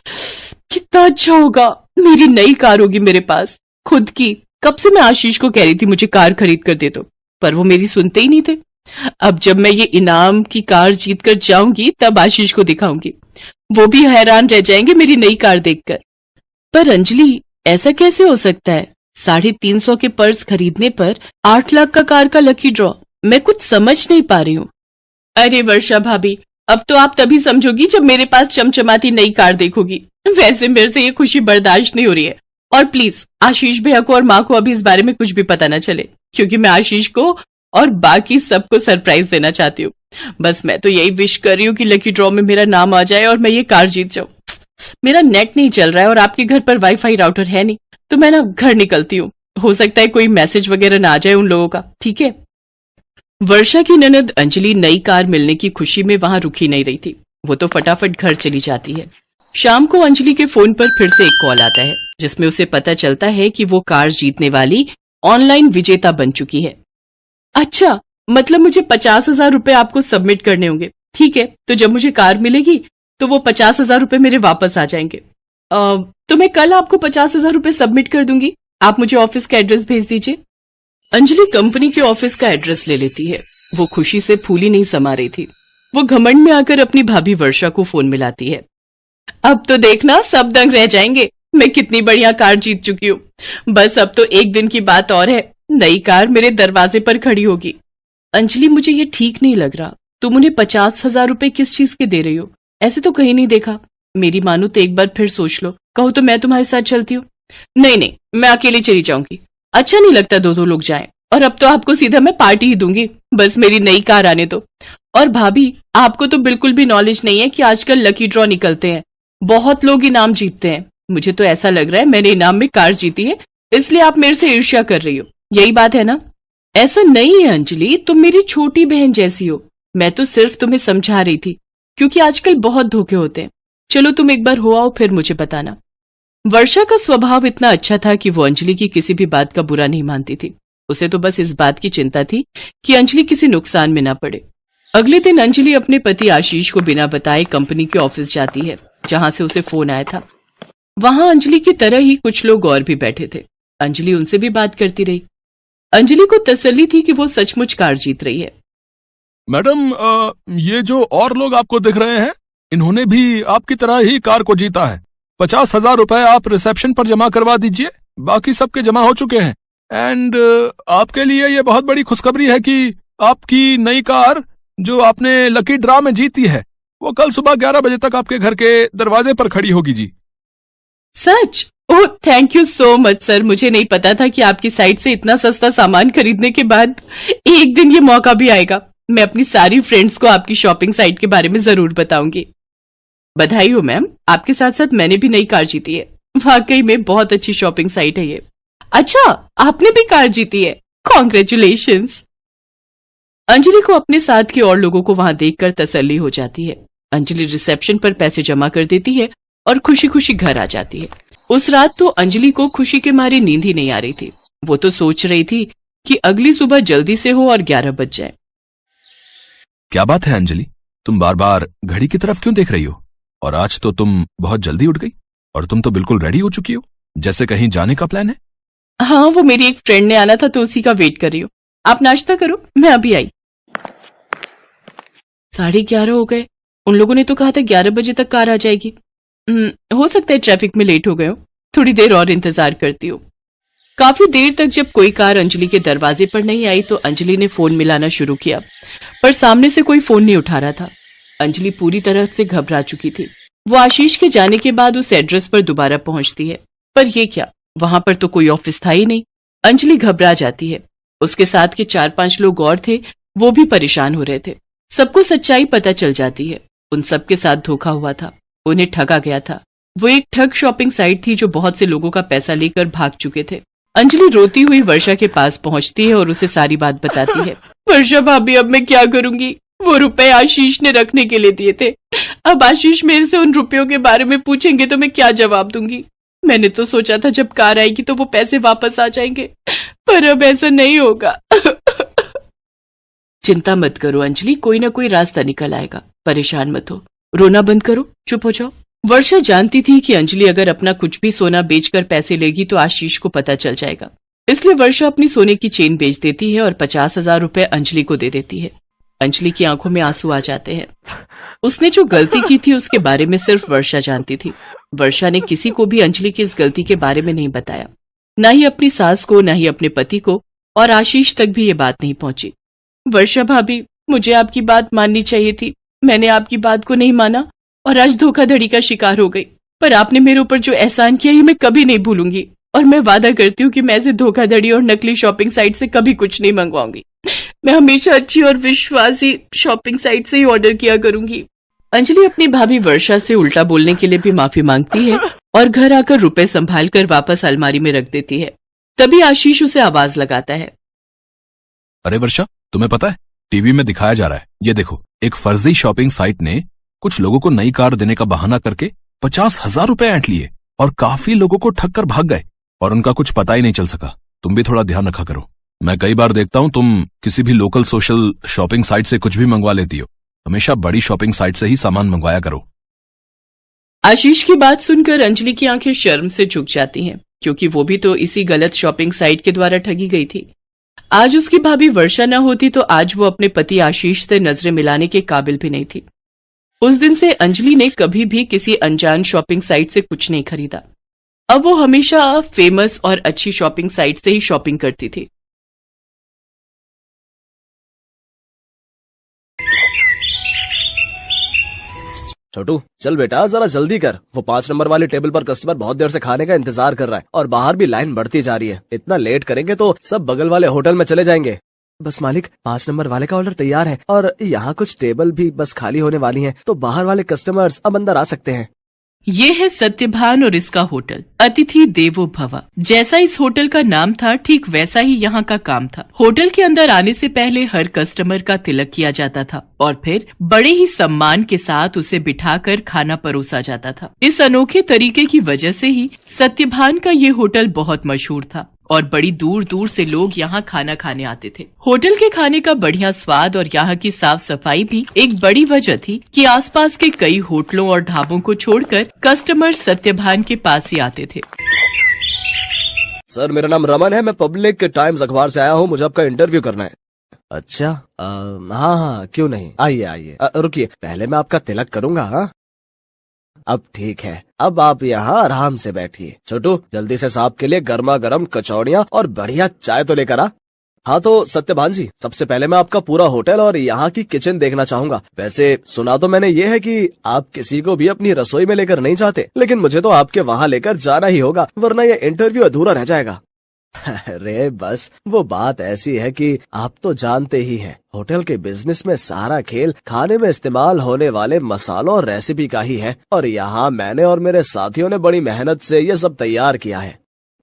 कितना अच्छा होगा। मेरी नई कार होगी मेरे पास, खुद की। कब से मैं आशीष को कह रही थी मुझे कार खरीद कर दे दो, पर वो मेरी सुनते ही नहीं थे। अब जब मैं ये इनाम की कार जीत कर जाऊंगी तब आशीष को दिखाऊंगी, वो भी हैरान रह जाएंगे मेरी नई कार देखकर। पर अंजलि, ऐसा कैसे हो सकता है? 350 के पर्स खरीदने पर 8 लाख का कार का लकी ड्रॉ? मैं कुछ समझ नहीं पा रही हूँ। अरे वर्षा भाभी, अब तो आप तभी समझोगी जब मेरे पास चमचमाती नई कार देखोगी। वैसे मेरे से ये खुशी बर्दाश्त नहीं हो रही है। और प्लीज आशीष भैया को और माँ को अभी इस बारे में कुछ भी पता न चले, क्योंकि मैं आशीष को और बाकी सबको सरप्राइज देना चाहती हूँ। बस मैं तो यही विश कर रही हूँ कि लकी ड्रॉ में मेरा नाम आ जाए और मैं ये कार जीत जाऊं। मेरा नेट नहीं चल रहा है और आपके घर पर वाईफाई राउटर है नहीं, तो मैं ना घर निकलती हूँ। हो सकता है कोई मैसेज वगैरह ना आ जाए उन लोगों का, ठीक है? वर्षा की ननद अंजलि नई कार मिलने की खुशी में वहां रुकी नहीं रही थी। वो तो फटाफट घर चली जाती है। शाम को अंजलि के फोन पर फिर से एक कॉल आता है जिसमें उसे पता चलता है कि वो कार जीतने वाली ऑनलाइन विजेता बन चुकी है। अच्छा, मतलब मुझे 50,000 रुपए आपको सबमिट करने होंगे। ठीक है, तो जब मुझे कार मिलेगी तो वो 50,000 रुपए मेरे वापस आ जाएंगे। तो मैं कल आपको 50,000 रुपए सबमिट कर दूंगी। आप मुझे ऑफिस का एड्रेस भेज दीजिए। अंजलि कंपनी के ऑफिस का एड्रेस ले लेती है। वो खुशी से फूली नहीं समा रही थी। वो घमंड में आकर अपनी भाभी वर्षा को फोन मिलाती है। अब तो देखना सब दंग रह जाएंगे, मैं कितनी बढ़िया कार जीत चुकी हूँ। बस अब तो एक दिन की बात और है, नई कार मेरे दरवाजे पर खड़ी होगी। अंजलि, मुझे ये ठीक नहीं लग रहा। तुम उन्हें 50,000 रुपए किस चीज के दे रही हो? ऐसे तो कहीं नहीं देखा। मेरी मानो तो एक बार फिर सोच लो। कहो तो मैं तुम्हारे साथ चलती हूँ। नहीं नहीं, मैं अकेली चली जाऊंगी। अच्छा नहीं लगता दो दो लोग जाएं। और अब तो आपको सीधा मैं पार्टी ही दूंगी, बस मेरी नई कार आने दो। और भाभी, आपको तो बिल्कुल भी नॉलेज नहीं है कि आजकल लकी ड्रॉ निकलते हैं, बहुत लोग इनाम जीतते हैं। मुझे तो ऐसा लग रहा है मैंने इनाम में कार जीती है, इसलिए आप मेरे से ईर्ष्या कर रही हो। यही बात है ना? ऐसा नहीं है अंजलि, तुम मेरी छोटी बहन जैसी हो। मैं तो सिर्फ तुम्हें समझा रही थी, क्योंकि आजकल बहुत धोखे होते हैं। चलो तुम एक बार हो आओ, फिर मुझे बताना। वर्षा का स्वभाव इतना अच्छा था कि वो अंजलि की किसी भी बात का बुरा नहीं मानती थी। उसे तो बस इस बात की चिंता थी कि अंजलि किसी नुकसान में ना पड़े। अगले दिन अंजलि अपने पति आशीष को बिना बताए कंपनी के ऑफिस जाती है जहां से उसे फोन आया था। वहां अंजलि की तरह ही कुछ लोग और भी बैठे थे। अंजलि उनसे भी बात करती रही। अंजलि को तसल्ली थी कि वो सचमुच कार जीत रही है। मैडम, ये जो और लोग आपको दिख रहे हैं, इन्होंने भी आपकी तरह ही कार को जीता है। 50,000 रुपए आप रिसेप्शन पर जमा करवा दीजिए, बाकी सबके जमा हो चुके हैं। एंड आपके लिए ये बहुत बड़ी खुशखबरी है कि आपकी नई कार जो आपने लकी ड्रा में जीती है, वो कल सुबह 11 बजे तक आपके घर के दरवाजे पर खड़ी होगी जी। सच? Oh, thank you so much sir. मुझे नहीं पता था कि आपकी साइट से इतना सस्ता सामान खरीदने के बाद एक दिन ये मौका भी आएगा। मैं अपनी सारी फ्रेंड्स को आपकी शॉपिंग साइट के बारे में जरूर बताऊंगी। बधाई हो मैम, आपके साथ साथ मैंने भी नई कार जीती है। वाकई में बहुत अच्छी शॉपिंग साइट है ये। अच्छा, आपने भी कार जीती है? कॉन्ग्रेचुलेशंस। अंजलि को अपने साथ के और लोगों को वहां देखकर तसल्ली हो जाती है। अंजलि रिसेप्शन पर पैसे जमा कर देती है और खुशी खुशी घर आ जाती है। उस रात तो अंजलि को खुशी के मारे नींद ही नहीं आ रही थी। वो तो सोच रही थी कि अगली सुबह जल्दी से हो और 11 बज जाए। क्या बात है अंजलि, तुम बार बार घड़ी की तरफ क्यों देख रही हो? और आज तो तुम बहुत जल्दी उठ गई और तुम तो बिल्कुल रेडी हो चुकी हो, जैसे कहीं जाने का प्लान है। हाँ, वो मेरी एक फ्रेंड ने आना था तो उसी का वेट कर रही हूँ। आप नाश्ता करो, मैं अभी आई। 11:30 हो गए। उन लोगों ने तो कहा था 11 बजे तक कार आ जाएगी। हो सकता है ट्रैफिक में लेट हो गए हो। थोड़ी देर और इंतजार करती हूँ। काफी देर तक जब कोई कार अंजलि के दरवाजे पर नहीं आई तो अंजलि ने फोन मिलाना शुरू किया, पर सामने से कोई फोन नहीं उठा रहा था। अंजलि पूरी तरह से घबरा चुकी थी। वो आशीष के जाने के बाद उस एड्रेस पर दोबारा पहुंचती है, पर ये क्या, वहां पर तो कोई ऑफिस था ही नहीं। अंजलि घबरा जाती है। उसके साथ के 4-5 लोग और थे, वो भी परेशान हो रहे थे। सबको सच्चाई पता चल जाती है। उन सबके साथ धोखा हुआ था, उन्हें ठगा गया था। वो एक ठग शॉपिंग साइट थी जो बहुत से लोगों का पैसा लेकर भाग चुके थे। अंजलि रोती हुई वर्षा के पास पहुंचती है और उसे सारी बात बताती है। वर्षा भाभी, अब मैं क्या करूंगी? वो रुपए आशीष ने रखने के लिए दिए थे। अब आशीष मेरे से उन रुपयों के बारे में पूछेंगे तो मैं क्या जवाब दूंगी? मैंने तो सोचा था जब कार आएगी तो वो पैसे वापस आ जाएंगे, पर अब ऐसा नहीं होगा। चिंता मत करो अंजलि, कोई ना कोई रास्ता निकल आएगा। परेशान मत हो, रोना बंद करो, चुप हो जाओ। वर्षा जानती थी कि अंजलि अगर अपना कुछ भी सोना बेचकर पैसे लेगी तो आशीष को पता चल जाएगा। इसलिए वर्षा अपनी सोने की चेन बेच देती है और 50,000 रुपए अंजलि को दे देती है। अंजलि की आंखों में आंसू आ जाते हैं। उसने जो गलती की थी उसके बारे में सिर्फ वर्षा जानती थी। वर्षा ने किसी को भी अंजलि की इस गलती के बारे में नहीं बताया, न ही अपनी सास को, न ही अपने पति को, और आशीष तक भी ये बात नहीं पहुंची। वर्षा भाभी, मुझे आपकी बात माननी चाहिए थी। मैंने आपकी बात को नहीं माना और आज धोखाधड़ी का शिकार हो गई। पर आपने मेरे ऊपर जो एहसान किया ये मैं कभी नहीं भूलूंगी, और मैं वादा करती हूँ कि मैं ऐसे धोखाधड़ी और नकली शॉपिंग साइट से कभी कुछ नहीं मंगवाऊंगी। मैं हमेशा अच्छी और विश्वासी शॉपिंग साइट से ही ऑर्डर किया करूंगी। अंजलि अपनी भाभी वर्षा से उल्टा बोलने के लिए भी माफी मांगती है और घर आकर रुपए संभाल कर वापस अलमारी में रख देती है। तभी आशीष उसे आवाज लगाता है। अरे वर्षा, तुम्हें पता है टीवी में दिखाया जा रहा है, ये देखो, एक फर्जी शॉपिंग साइट ने कुछ लोगों को नई कार देने का बहाना करके 50,000 रुपए ऐंठ लिए और काफी लोगों को ठग कर भाग गए और उनका कुछ पता ही नहीं चल सका। तुम भी थोड़ा ध्यान रखा करो। मैं कई बार देखता हूँ तुम किसी भी लोकल सोशल शॉपिंग साइट से कुछ भी मंगवा लेती हो। हमेशा बड़ी शॉपिंग साइट से ही सामान मंगवाया करो। आशीष की बात सुनकर अंजलि की आंखें शर्म से झुक जाती हैं, क्योंकि वो भी तो इसी गलत शॉपिंग साइट के द्वारा ठगी गई थी। आज उसकी भाभी वर्षा न होती तो आज वो अपने पति आशीष से नजरें मिलाने के काबिल भी नहीं थी। उस दिन से अंजलि ने कभी भी किसी अनजान शॉपिंग साइट से कुछ नहीं खरीदा। अब वो हमेशा फेमस और अच्छी शॉपिंग साइट से ही शॉपिंग करती थी। छोटू चल बेटा जरा जल्दी कर, वो 5 नंबर वाले टेबल पर कस्टमर बहुत देर से खाने का इंतजार कर रहा है और बाहर भी लाइन बढ़ती जा रही है। इतना लेट करेंगे तो सब बगल वाले होटल में चले जाएंगे। बस मालिक 5 नंबर वाले का ऑर्डर तैयार है और यहाँ कुछ टेबल भी बस खाली होने वाली हैं, तो बाहर वाले कस्टमर्स अब अंदर आ सकते हैं। ये है सत्यभान और इसका होटल अतिथि देवो भव। जैसा इस होटल का नाम था ठीक वैसा ही यहाँ का काम था। होटल के अंदर आने से पहले हर कस्टमर का तिलक किया जाता था और फिर बड़े ही सम्मान के साथ उसे बिठाकर खाना परोसा जाता था। इस अनोखे तरीके की वजह से ही सत्यभान का ये होटल बहुत मशहूर था और बड़ी दूर दूर से लोग यहाँ खाना खाने आते थे। होटल के खाने का बढ़िया स्वाद और यहाँ की साफ सफाई भी एक बड़ी वजह थी कि आसपास के कई होटलों और ढाबों को छोड़कर कस्टमर सत्यभान के पास ही आते थे। सर मेरा नाम रमन है, मैं पब्लिक टाइम्स अखबार से आया हूँ, मुझे आपका इंटरव्यू करना है। अच्छा हाँ क्यों नहीं, आइए आइए। रुकिए पहले मैं आपका तिलक करूंगा। हाँ अब ठीक है, अब आप यहाँ आराम से बैठिए। छोटू जल्दी से साहब के लिए गर्मा गर्म कचौड़ियाँ और बढ़िया चाय तो लेकर आ। हाँ तो सत्यभान जी, सबसे पहले मैं आपका पूरा होटल और यहाँ की किचन देखना चाहूंगा। वैसे सुना तो मैंने ये है कि आप किसी को भी अपनी रसोई में लेकर नहीं जाते, लेकिन मुझे तो आपके वहाँ लेकर जाना ही होगा, वरना ये इंटरव्यू अधूरा रह जाएगा। अरे बस वो बात ऐसी है कि आप तो जानते ही हैं, होटल के बिजनेस में सारा खेल खाने में इस्तेमाल होने वाले मसालों और रेसिपी का ही है और यहाँ मैंने और मेरे साथियों ने बड़ी मेहनत से ये सब तैयार किया है।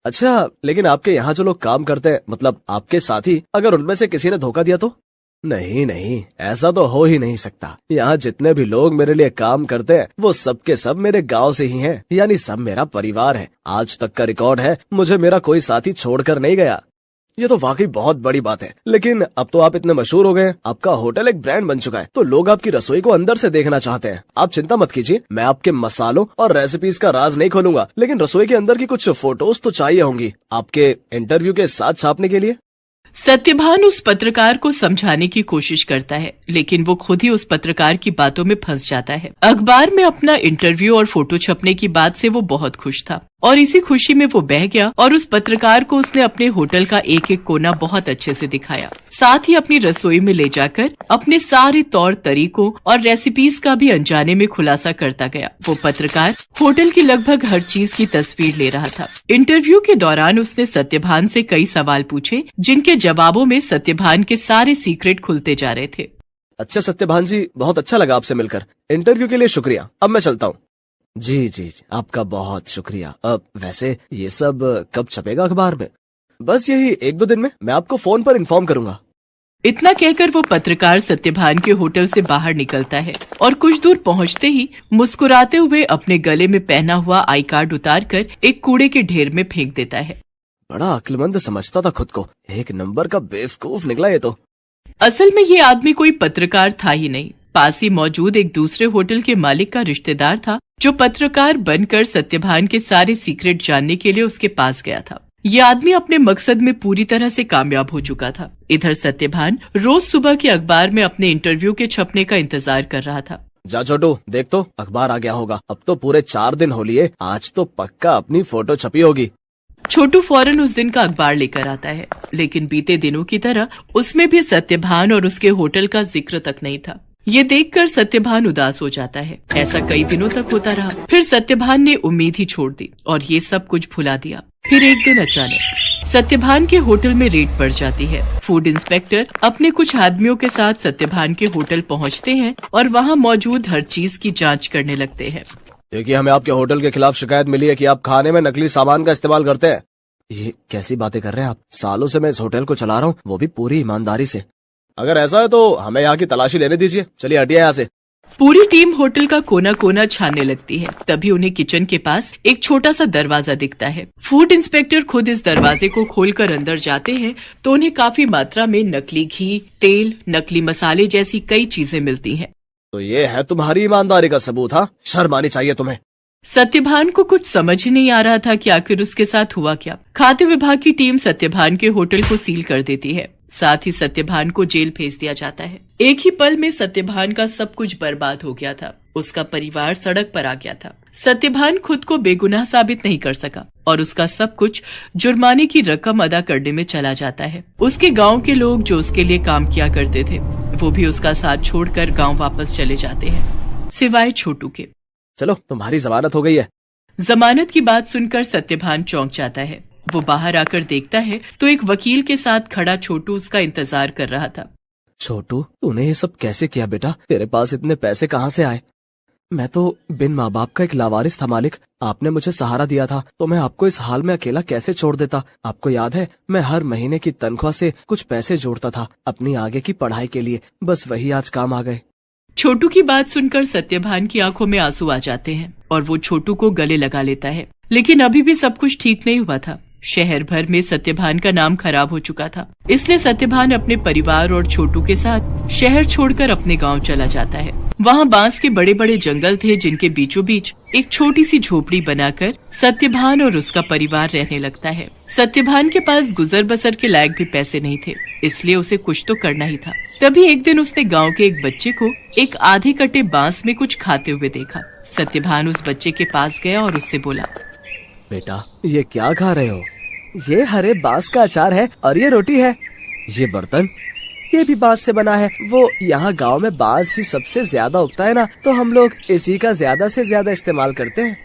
अच्छा लेकिन आपके यहाँ जो लोग काम करते हैं, मतलब आपके साथी, अगर उनमें से किसी ने धोखा दिया तो? नहीं नहीं, ऐसा तो हो ही नहीं सकता। यहाँ जितने भी लोग मेरे लिए काम करते हैं वो सब के सब मेरे गांव से ही हैं, यानी सब मेरा परिवार है। आज तक का रिकॉर्ड है, मुझे मेरा कोई साथी छोड़कर नहीं गया। ये तो वाकई बहुत बड़ी बात है। लेकिन अब तो आप इतने मशहूर हो गए, आपका होटल एक ब्रांड बन चुका है, तो लोग आपकी रसोई को अंदर से देखना चाहते हैं। आप चिंता मत कीजिए, मैं आपके मसालों और रेसिपीज का राज नहीं खोलूंगा, लेकिन रसोई के अंदर की कुछ फोटोज तो चाहिए होंगी आपके इंटरव्यू के साथ छापने के लिए। सत्यभान उस पत्रकार को समझाने की कोशिश करता है, लेकिन वो खुद ही उस पत्रकार की बातों में फंस जाता है। अखबार में अपना इंटरव्यू और फोटो छपने की बात से वो बहुत खुश था और इसी खुशी में वो बह गया और उस पत्रकार को उसने अपने होटल का एक एक कोना बहुत अच्छे से दिखाया। साथ ही अपनी रसोई में ले जाकर अपने सारे तौर तरीकों और रेसिपीज का भी अनजाने में खुलासा करता गया। वो पत्रकार होटल की लगभग हर चीज की तस्वीर ले रहा था। इंटरव्यू के दौरान उसने सत्यभान से कई सवाल पूछे, जिनके जवाबों में सत्यभान के सारे सीक्रेट खुलते जा रहे थे। अच्छा सत्यभान जी, बहुत अच्छा लगा आपसे मिलकर। इंटरव्यू के लिए शुक्रिया, अब मैं चलता हूँ। जी जी आपका बहुत शुक्रिया। अब वैसे ये सब कब छपेगा अखबार में? बस यही 1-2 दिन में, मैं आपको फोन पर इन्फॉर्म करूंगा। इतना कहकर वो पत्रकार सत्यभान के होटल से बाहर निकलता है और कुछ दूर पहुंचते ही मुस्कुराते हुए अपने गले में पहना हुआ आई कार्ड उतारकर एक कूड़े के ढेर में फेंक देता है। बड़ा अक्लमंद समझता था खुद को, एक नंबर का बेवकूफ निकला ये तो। असल में ये आदमी कोई पत्रकार था ही नहीं, पास ही मौजूद एक दूसरे होटल के मालिक का रिश्तेदार था, जो पत्रकार बनकर सत्यभान के सारे सीक्रेट जानने के लिए उसके पास गया था। ये आदमी अपने मकसद में पूरी तरह से कामयाब हो चुका था। इधर सत्यभान रोज सुबह के अखबार में अपने इंटरव्यू के छपने का इंतजार कर रहा था। जा छोटू, देख तो अखबार आ गया होगा। अब तो पूरे 4 दिन हो लिए, आज तो पक्का अपनी फोटो छपी होगी। छोटू फौरन उस दिन का अखबार लेकर आता है, लेकिन बीते दिनों की तरह उसमें भी सत्यभान और उसके होटल का जिक्र तक नहीं था। ये देखकर सत्यभान उदास हो जाता है। ऐसा कई दिनों तक होता रहा। फिर सत्यभान ने उम्मीद ही छोड़ दी और ये सब कुछ भुला दिया। फिर एक दिन अचानक सत्यभान के होटल में रेड पड़ जाती है। फूड इंस्पेक्टर अपने कुछ आदमियों के साथ सत्यभान के होटल पहुंचते हैं और वहां मौजूद हर चीज की जांच करने लगते हैं। देखिए, हमें आपके होटल के खिलाफ शिकायत मिली है कि आप खाने में नकली सामान का इस्तेमाल करते हैं। ये कैसी बातें कर रहे हैं आप? सालों से मैं इस होटल को चला रहा हूँ, वो भी पूरी ईमानदारी से। अगर ऐसा है तो हमें यहाँ की तलाशी लेने दीजिए। चलिए हटिए यहाँ से। पूरी टीम होटल का कोना कोना छानने लगती है। तभी उन्हें किचन के पास एक छोटा सा दरवाजा दिखता है। फूड इंस्पेक्टर खुद इस दरवाजे को खोलकर अंदर जाते हैं तो उन्हें काफी मात्रा में नकली घी, तेल, नकली मसाले जैसी कई चीजें मिलती हैं। तो ये है तुम्हारी ईमानदारी का सबूत? हाँ, शर्म आनी चाहिए तुम्हें। सत्यभान को कुछ समझ ही नहीं आ रहा था कि आखिर उसके साथ हुआ क्या। खाद्य विभाग की टीम सत्यभान के होटल को सील कर देती है। साथ ही सत्यभान को जेल भेज दिया जाता है। एक ही पल में सत्यभान का सब कुछ बर्बाद हो गया था। उसका परिवार सड़क पर आ गया था। सत्यभान खुद को बेगुनाह साबित नहीं कर सका और उसका सब कुछ जुर्माने की रकम अदा करने में चला जाता है। उसके गांव के लोग जो उसके लिए काम किया करते थे वो भी उसका साथ छोड़कर गांव वापस चले जाते हैं, सिवाय छोटू के। चलो, तुम्हारी जमानत हो गई है। जमानत की बात सुनकर सत्यभान चौंक जाता है। वो बाहर आकर देखता है तो एक वकील के साथ खड़ा छोटू उसका इंतजार कर रहा था। छोटू, तूने ये सब कैसे किया बेटा? तेरे पास इतने पैसे कहाँ से आए? मैं तो बिन माँ बाप का एक लावारिस था मालिक। आपने मुझे सहारा दिया था तो मैं आपको इस हाल में अकेला कैसे छोड़ देता? आपको याद है, मैं हर महीने की तनख्वाह से कुछ पैसे जोड़ता था अपनी आगे की पढ़ाई के लिए। बस वही आज काम आ गए। छोटू की बात सुनकर सत्यभान की आंखों में आंसू आ जाते हैं और वो छोटू को गले लगा लेता है। लेकिन अभी भी सब कुछ ठीक नहीं हुआ था। शहर भर में सत्यभान का नाम खराब हो चुका था। इसलिए सत्यभान अपने परिवार और छोटू के साथ शहर छोड़कर अपने गांव चला जाता है। वहाँ बांस के बड़े बड़े जंगल थे जिनके बीचों बीच एक छोटी सी झोपड़ी बनाकर सत्यभान और उसका परिवार रहने लगता है। सत्यभान के पास गुजर बसर के लायक भी पैसे नहीं थे, इसलिए उसे कुछ तो करना ही था। तभी एक दिन उसने गांव के एक बच्चे को एक आधे कटे बांस में कुछ खाते हुए देखा। सत्यभान उस बच्चे के पास गया और उससे बोला, बेटा, ये क्या खा रहे हो? ये हरे बांस का अचार है और ये रोटी है। ये बर्तन, ये भी बांस से बना है। वो यहाँ गांव में बांस ही सबसे ज्यादा उगता है ना, तो हम लोग इसी का ज्यादा से ज्यादा इस्तेमाल करते हैं।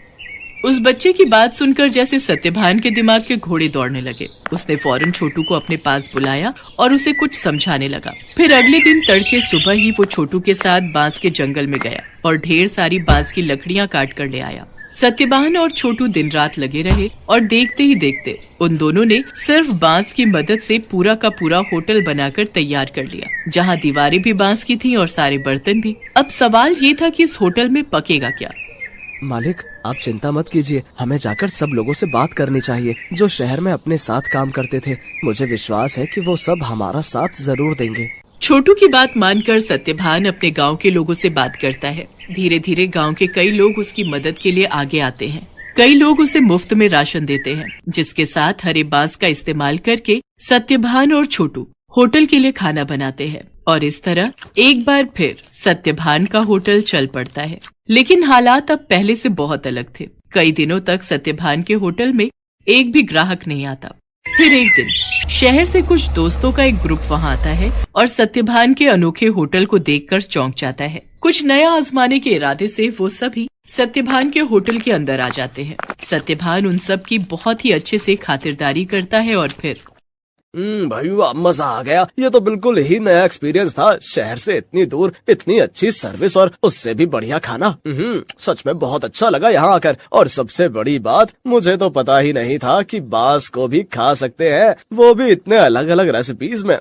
उस बच्चे की बात सुनकर जैसे सत्यभान के दिमाग के घोड़े दौड़ने लगे। उसने फौरन छोटू को अपने पास बुलाया और उसे कुछ समझाने लगा। फिर अगले दिन तड़के सुबह ही वो छोटू के साथ बांस के जंगल में गया और ढेर सारी बांस की लकड़ियाँ काट कर ले आया। सत्यभान और छोटू दिन रात लगे रहे और देखते ही देखते उन दोनों ने सिर्फ बांस की मदद से पूरा का पूरा होटल बनाकर तैयार कर लिया, जहां दीवारें भी बांस की थीं और सारे बर्तन भी। अब सवाल ये था कि इस होटल में पकेगा क्या? मालिक, आप चिंता मत कीजिए, हमें जाकर सब लोगों से बात करनी चाहिए जो शहर में अपने साथ काम करते थे। मुझे विश्वास है कि वो सब हमारा साथ जरूर देंगे। छोटू की बात मानकर सत्यभान अपने गांव के लोगों से बात करता है। धीरे धीरे गांव के कई लोग उसकी मदद के लिए आगे आते हैं। कई लोग उसे मुफ्त में राशन देते हैं, जिसके साथ हरे बांस का इस्तेमाल करके सत्यभान और छोटू होटल के लिए खाना बनाते हैं। और इस तरह एक बार फिर सत्यभान का होटल चल पड़ता है। लेकिन हालात अब पहले से बहुत अलग थे। कई दिनों तक सत्यभान के होटल में एक भी ग्राहक नहीं आता। फिर एक दिन शहर से कुछ दोस्तों का एक ग्रुप वहां आता है और सत्यभान के अनोखे होटल को देखकर चौंक जाता है। कुछ नया आजमाने के इरादे से वो सभी सत्यभान के होटल के अंदर आ जाते हैं। सत्यभान उन सब की बहुत ही अच्छे से खातिरदारी करता है और फिर भाई वाह, मजा आ गया। ये तो बिल्कुल ही नया एक्सपीरियंस था। शहर से इतनी दूर इतनी अच्छी सर्विस और उससे भी बढ़िया खाना। सच में बहुत अच्छा लगा यहाँ आकर। और सबसे बड़ी बात, मुझे तो पता ही नहीं था कि बांस को भी खा सकते हैं, वो भी इतने अलग अलग रेसिपीज में।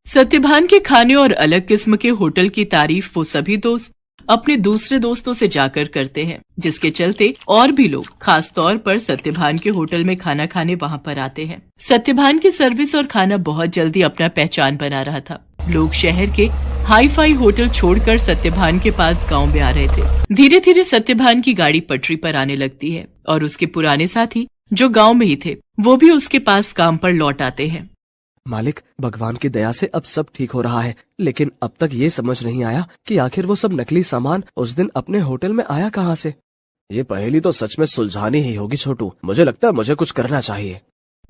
सत्यभान के खाने और अलग किस्म के होटल की तारीफ वो सभी दोस्त अपने दूसरे दोस्तों से जाकर करते हैं, जिसके चलते और भी लोग खास तौर पर सत्यभान के होटल में खाना खाने वहां पर आते हैं। सत्यभान की सर्विस और खाना बहुत जल्दी अपना पहचान बना रहा था। लोग शहर के हाई फाई होटल छोड़कर सत्यभान के पास गांव में आ रहे थे। धीरे धीरे सत्यभान की गाड़ी पटरी पर आने लगती है और उसके पुराने साथी जो गाँव में ही थे वो भी उसके पास काम पर लौट आते हैं। मालिक, भगवान की दया से अब सब ठीक हो रहा है, लेकिन अब तक ये समझ नहीं आया कि आखिर वो सब नकली सामान उस दिन अपने होटल में आया कहाँ से। ये पहेली तो सच में सुलझानी ही होगी छोटू। मुझे लगता है मुझे कुछ करना चाहिए।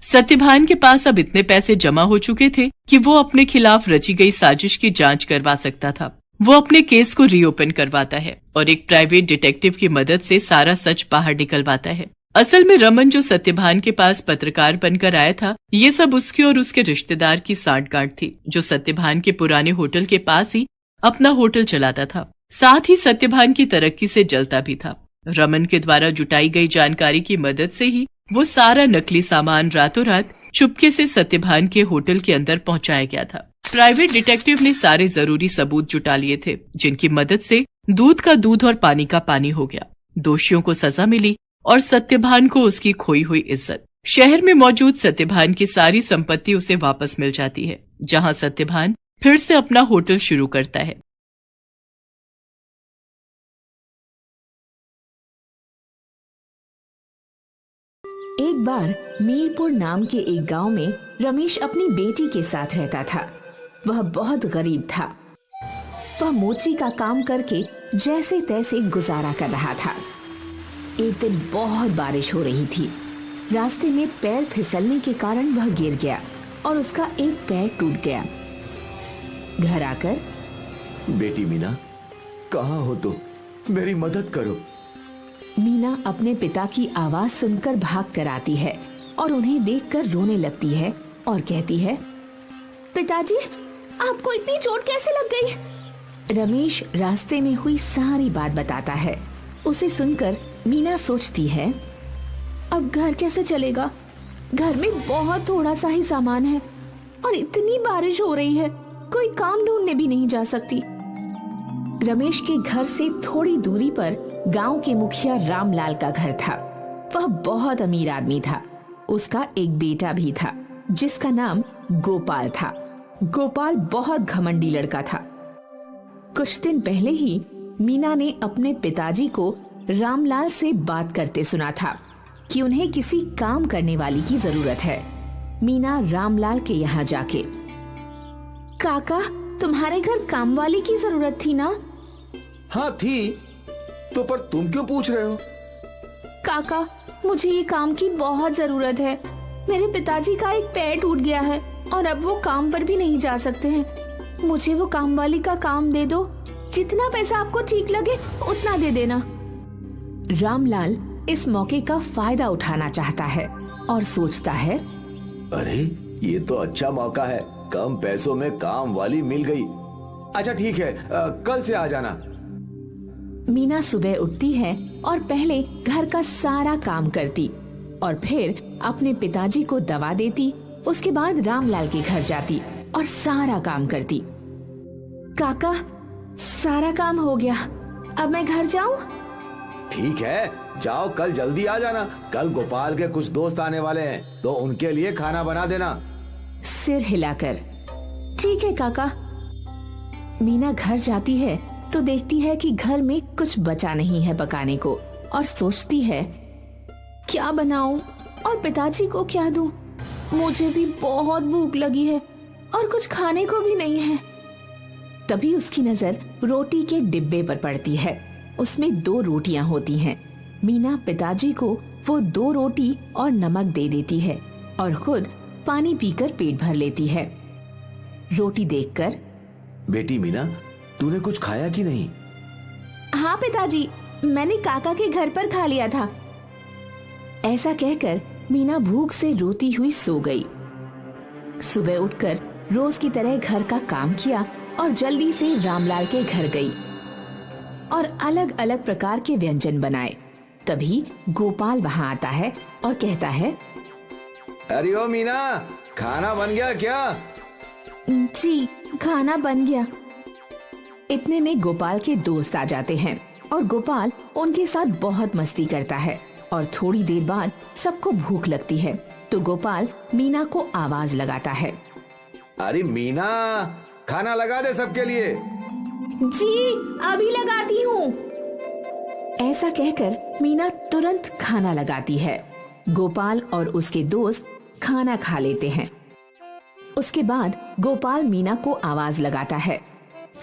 सत्यभान के पास अब इतने पैसे जमा हो चुके थे कि वो अपने खिलाफ रची गई साजिश की जांच करवा सकता था। वो अपने केस को रीओपन करवाता है और एक प्राइवेट डिटेक्टिव की मदद से सारा सच बाहर निकलवाता है। असल में रमन जो सत्यभान के पास पत्रकार बनकर आया था, ये सब उसके और उसके रिश्तेदार की सांठगांठ थी, जो सत्यभान के पुराने होटल के पास ही अपना होटल चलाता था। साथ ही सत्यभान की तरक्की से जलता भी था। रमन के द्वारा जुटाई गई जानकारी की मदद से ही वो सारा नकली सामान रातों रात चुपके से सत्यभान के होटल के अंदर पहुंचाया गया था। प्राइवेट डिटेक्टिव ने सारे जरूरी सबूत जुटा लिए थे, जिनकी मदद से दूध का दूध और पानी का पानी हो गया। दोषियों को सजा मिली और सत्यभान को उसकी खोई हुई इज्जत। शहर में मौजूद सत्यभान की सारी संपत्ति उसे वापस मिल जाती है, जहां सत्यभान फिर से अपना होटल शुरू करता है। एक बार मीरपुर नाम के एक गांव में रमेश अपनी बेटी के साथ रहता था। वह बहुत गरीब था। वह मोची का काम करके जैसे तैसे गुजारा कर रहा था। एक दिन बहुत बारिश हो रही थी। रास्ते में पैर फिसलने के कारण वह गिर गया और उसका एक पैर टूट गया। घर आकर, बेटी मीना, कहाँ हो तुम? मेरी मदद करो। मीना अपने पिता की आवाज सुनकर भाग कर आती है और उन्हें देखकर रोने लगती है और कहती है, पिताजी, आपको इतनी चोट कैसे लग गई? रमेश रास्ते में हुई सारी बात बताता है। उसे सुनकर मीना सोचती है, अब घर कैसे चलेगा? घर में बहुत थोड़ा सा ही सामान है और इतनी बारिश हो रही है, कोई काम ढूंढने भी नहीं जा सकती। रमेश के घर से थोड़ी दूरी पर गांव के मुखिया रामलाल का घर था। वह बहुत अमीर आदमी था। उसका एक बेटा भी था जिसका नाम गोपाल था। गोपाल बहुत घमंडी लड़का था। कुछ दिन पहले ही मीना ने अपने पिताजी को रामलाल से बात करते सुना था कि उन्हें किसी काम करने वाली की जरूरत है। मीना रामलाल के यहाँ जाके, काका, तुम्हारे घर काम वाली की जरूरत थी ना? हाँ थी, तो पर तुम क्यों पूछ रहे हो? काका, मुझे ये काम की बहुत जरूरत है। मेरे पिताजी का एक पैर टूट गया है और अब वो काम पर भी नहीं जा सकते हैं। मुझे वो काम वाली का काम दे दो। जितना पैसा आपको ठीक लगे उतना दे देना। रामलाल इस मौके का फायदा उठाना चाहता है और सोचता है, अरे ये तो अच्छा मौका है, कम पैसों में काम वाली मिल गई। अच्छा ठीक है, कल से आ जाना। मीना सुबह उठती है और पहले घर का सारा काम करती और फिर अपने पिताजी को दवा देती। उसके बाद रामलाल के घर जाती और सारा काम करती। काका, सारा काम हो गया, अब मैं घर जाऊं? ठीक है, जाओ, कल जल्दी आ जाना। कल गोपाल के कुछ दोस्त आने वाले हैं, तो उनके लिए खाना बना देना। सिर हिलाकर, ठीक है काका। मीना घर जाती है तो देखती है कि घर में कुछ बचा नहीं है पकाने को और सोचती है, क्या बनाऊं और पिताजी को क्या दूं? मुझे भी बहुत भूख लगी है और कुछ खाने को भी नहीं है। तभी उसकी नजर रोटी के डिब्बे पर पड़ती है। उसमें 2 रोटियां होती हैं। मीना पिताजी को वो 2 रोटी और नमक दे देती है और खुद पानी पीकर पेट भर लेती है। रोटी देखकर, बेटी मीना, तूने कुछ खाया कि नहीं? हाँ पिताजी, मैंने काका के घर पर खा लिया था। ऐसा कहकर मीना भूख से रोती हुई सो गई। सुबह उठकर रोज की तरह घर का काम किया और जल्दी से रामलाल के घर गई और अलग अलग प्रकार के व्यंजन बनाए। तभी गोपाल वहां आता है और कहता है, अरे ओ मीना, खाना बन गया क्या? जी, खाना बन गया। इतने में गोपाल के दोस्त आ जाते हैं और गोपाल उनके साथ बहुत मस्ती करता है और थोड़ी देर बाद सबको भूख लगती है तो गोपाल मीना को आवाज लगाता है, अरे मीना, खाना लगा दे सबके लिए। जी, अभी लगाती हूँ। ऐसा कहकर मीना तुरंत खाना लगाती है। गोपाल और उसके दोस्त खाना खा लेते हैं। उसके बाद गोपाल मीना को आवाज लगाता है,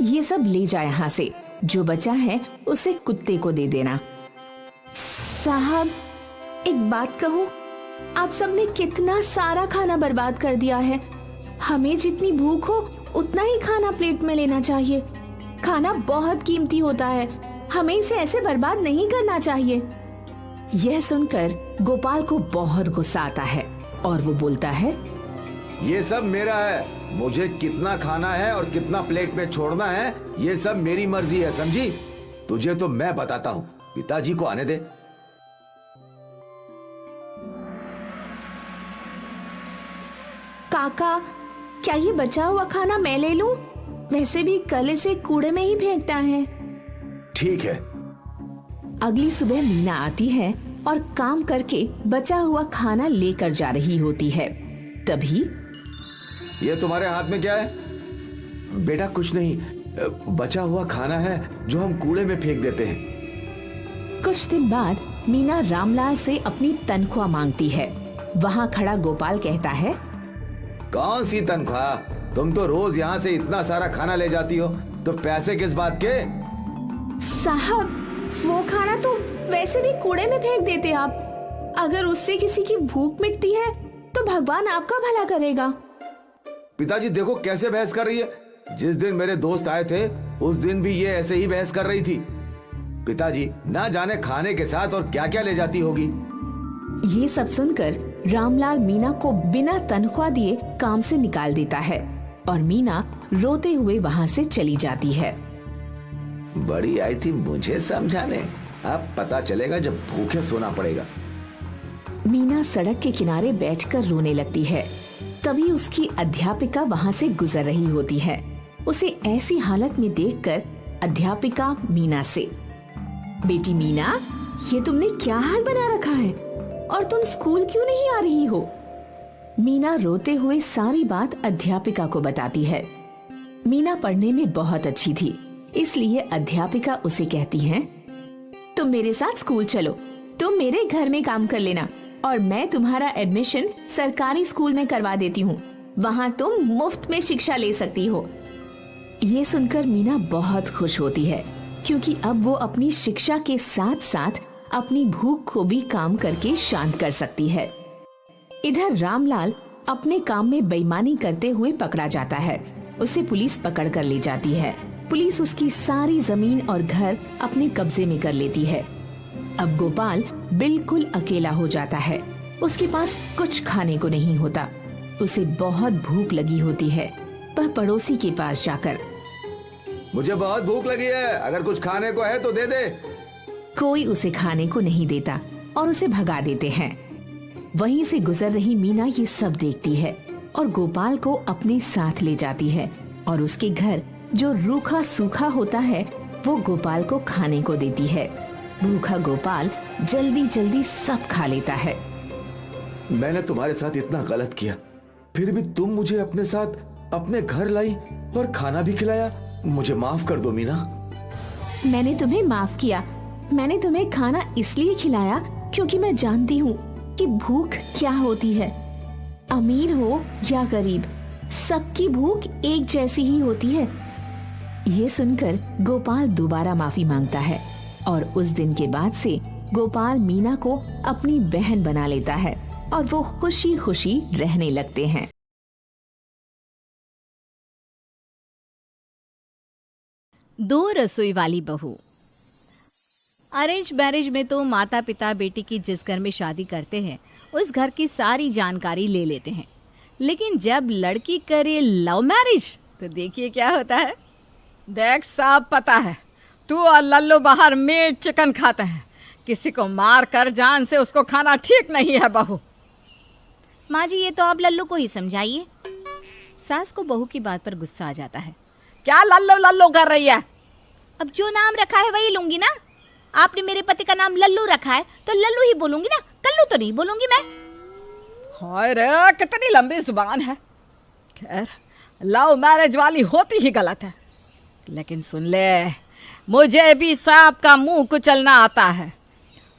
ये सब ले जा यहाँ से, जो बचा है उसे कुत्ते को दे देना। साहब, एक बात कहूँ, आप सबने कितना सारा खाना बर्बाद कर दिया है। हमें जितनी भूख हो उतना ही खाना प्लेट में लेना चाहिए। खाना बहुत कीमती होता है, हमें इसे ऐसे बर्बाद नहीं करना चाहिए। यह सुनकर गोपाल को बहुत गुस्सा आता है और वो बोलता है, ये सब मेरा है, मुझे कितना खाना है और कितना प्लेट में छोड़ना है ये सब मेरी मर्जी है, समझी? तुझे तो मैं बताता हूँ, पिताजी को आने दे। काका, क्या ये बचा हुआ खाना मैं ले लूं? वैसे भी कल इसे कूड़े में ही फेंकना है। ठीक है। अगली सुबह मीना आती है और काम करके बचा हुआ खाना लेकर जा रही होती है। तभी ये तुम्हारे हाथ में क्या है? बेटा कुछ नहीं, बचा हुआ खाना है जो हम कूड़े में फेंक देते हैं। कुछ दिन बाद मीना रामलाल से अपनी तनख्वाह मांगती है। वहाँ खड़ा गोपाल कहता है, कौन सी तनख्वाह? तुम तो रोज यहाँ से इतना सारा खाना ले जाती हो, तो पैसे किस बात के? साहब, वो खाना तो वैसे भी कूड़े में फेंक देते आप। अगर उससे किसी की भूख मिटती है तो भगवान आपका भला करेगा। पिताजी देखो कैसे बहस कर रही है। जिस दिन मेरे दोस्त आए थे उस दिन भी ये ऐसे ही बहस कर रही थी। पिताजी ना जाने खाने के साथ और क्या क्या ले जाती होगी। ये सब सुनकर रामलाल मीना को बिना तनख्वाह दिए काम से निकाल देता है और मीना रोते हुए वहाँ से चली जाती है। बड़ी आई थी मुझे समझाने, अब पता चलेगा जब भूखे सोना पड़ेगा। मीना सड़क के किनारे बैठकर रोने लगती है। तभी उसकी अध्यापिका वहाँ से गुजर रही होती है। उसे ऐसी हालत में देखकर अध्यापिका मीना से, बेटी मीना, ये तुमने क्या हाल बना रखा है और तुम स्कूल क्यों नहीं आ रही हो? मीना रोते हुए सारी बात अध्यापिका को बताती है। मीना पढ़ने में बहुत अच्छी थी, इसलिए अध्यापिका उसे कहती है, तुम मेरे साथ स्कूल चलो, तुम मेरे घर में काम कर लेना और मैं तुम्हारा एडमिशन सरकारी स्कूल में करवा देती हूँ। वहाँ तुम मुफ्त में शिक्षा ले सकती हो। ये सुनकर मीना बहुत खुश होती है, क्योंकि अब वो अपनी शिक्षा के साथ साथ अपनी भूख को भी काम करके शांत कर सकती है। इधर रामलाल अपने काम में बेईमानी करते हुए पकड़ा जाता है। उसे पुलिस पकड़ कर ले जाती है। पुलिस उसकी सारी जमीन और घर अपने कब्जे में कर लेती है। अब गोपाल बिल्कुल अकेला हो जाता है। उसके पास कुछ खाने को नहीं होता। उसे बहुत भूख लगी होती है। वह पड़ोसी के पास जाकर, मुझे बहुत भूख लगी है, अगर कुछ खाने को है तो दे दे। कोई उसे खाने को नहीं देता और उसे भगा देते हैं। वहीं से गुजर रही मीना ये सब देखती है और गोपाल को अपने साथ ले जाती है और उसके घर जो रूखा सूखा होता है वो गोपाल को खाने को देती है। भूखा गोपाल जल्दी जल्दी सब खा लेता है। मैंने तुम्हारे साथ इतना गलत किया, फिर भी तुम मुझे अपने साथ अपने घर लाई और खाना भी खिलाया। मुझे माफ कर दो मीना। मैंने तुम्हें माफ किया। मैंने तुम्हें खाना इसलिए खिलाया क्योंकि मैं जानती हूँ कि भूख क्या होती है। अमीर हो या गरीब, सबकी भूख एक जैसी ही होती है। ये सुनकर गोपाल दोबारा माफी मांगता है और उस दिन के बाद से गोपाल मीना को अपनी बहन बना लेता है और वो खुशी खुशी रहने लगते हैं। दो रसोई वाली बहू। अरेंज मैरिज में तो माता पिता बेटी की जिस घर में शादी करते हैं उस घर की सारी जानकारी ले लेते हैं, लेकिन जब लड़की करे लव मैरिज तो देखिए क्या होता है। देख साहब, पता है तू और लल्लू बाहर मीट चिकन खाते हैं, किसी को मार कर जान से उसको खाना ठीक नहीं है बहू। माँ जी, ये तो आप लल्लू को ही समझाइए। सास को बहू की बात पर गुस्सा आ जाता है। क्या लल्लू लल्लू कर रही है? अब जो नाम रखा है वही लूंगी ना। आपने मेरे पति का नाम लल्लू रखा है तो लल्लू ही बोलूंगी ना, कल्लू तो नहीं बोलूंगी मैं। हाय रे, कितनी लंबी जुबान है। खैर, लव मैरिज वाली होती ही गलत है, लेकिन सुन ले, मुझे भी सांप का मुंह कुचलना आता है।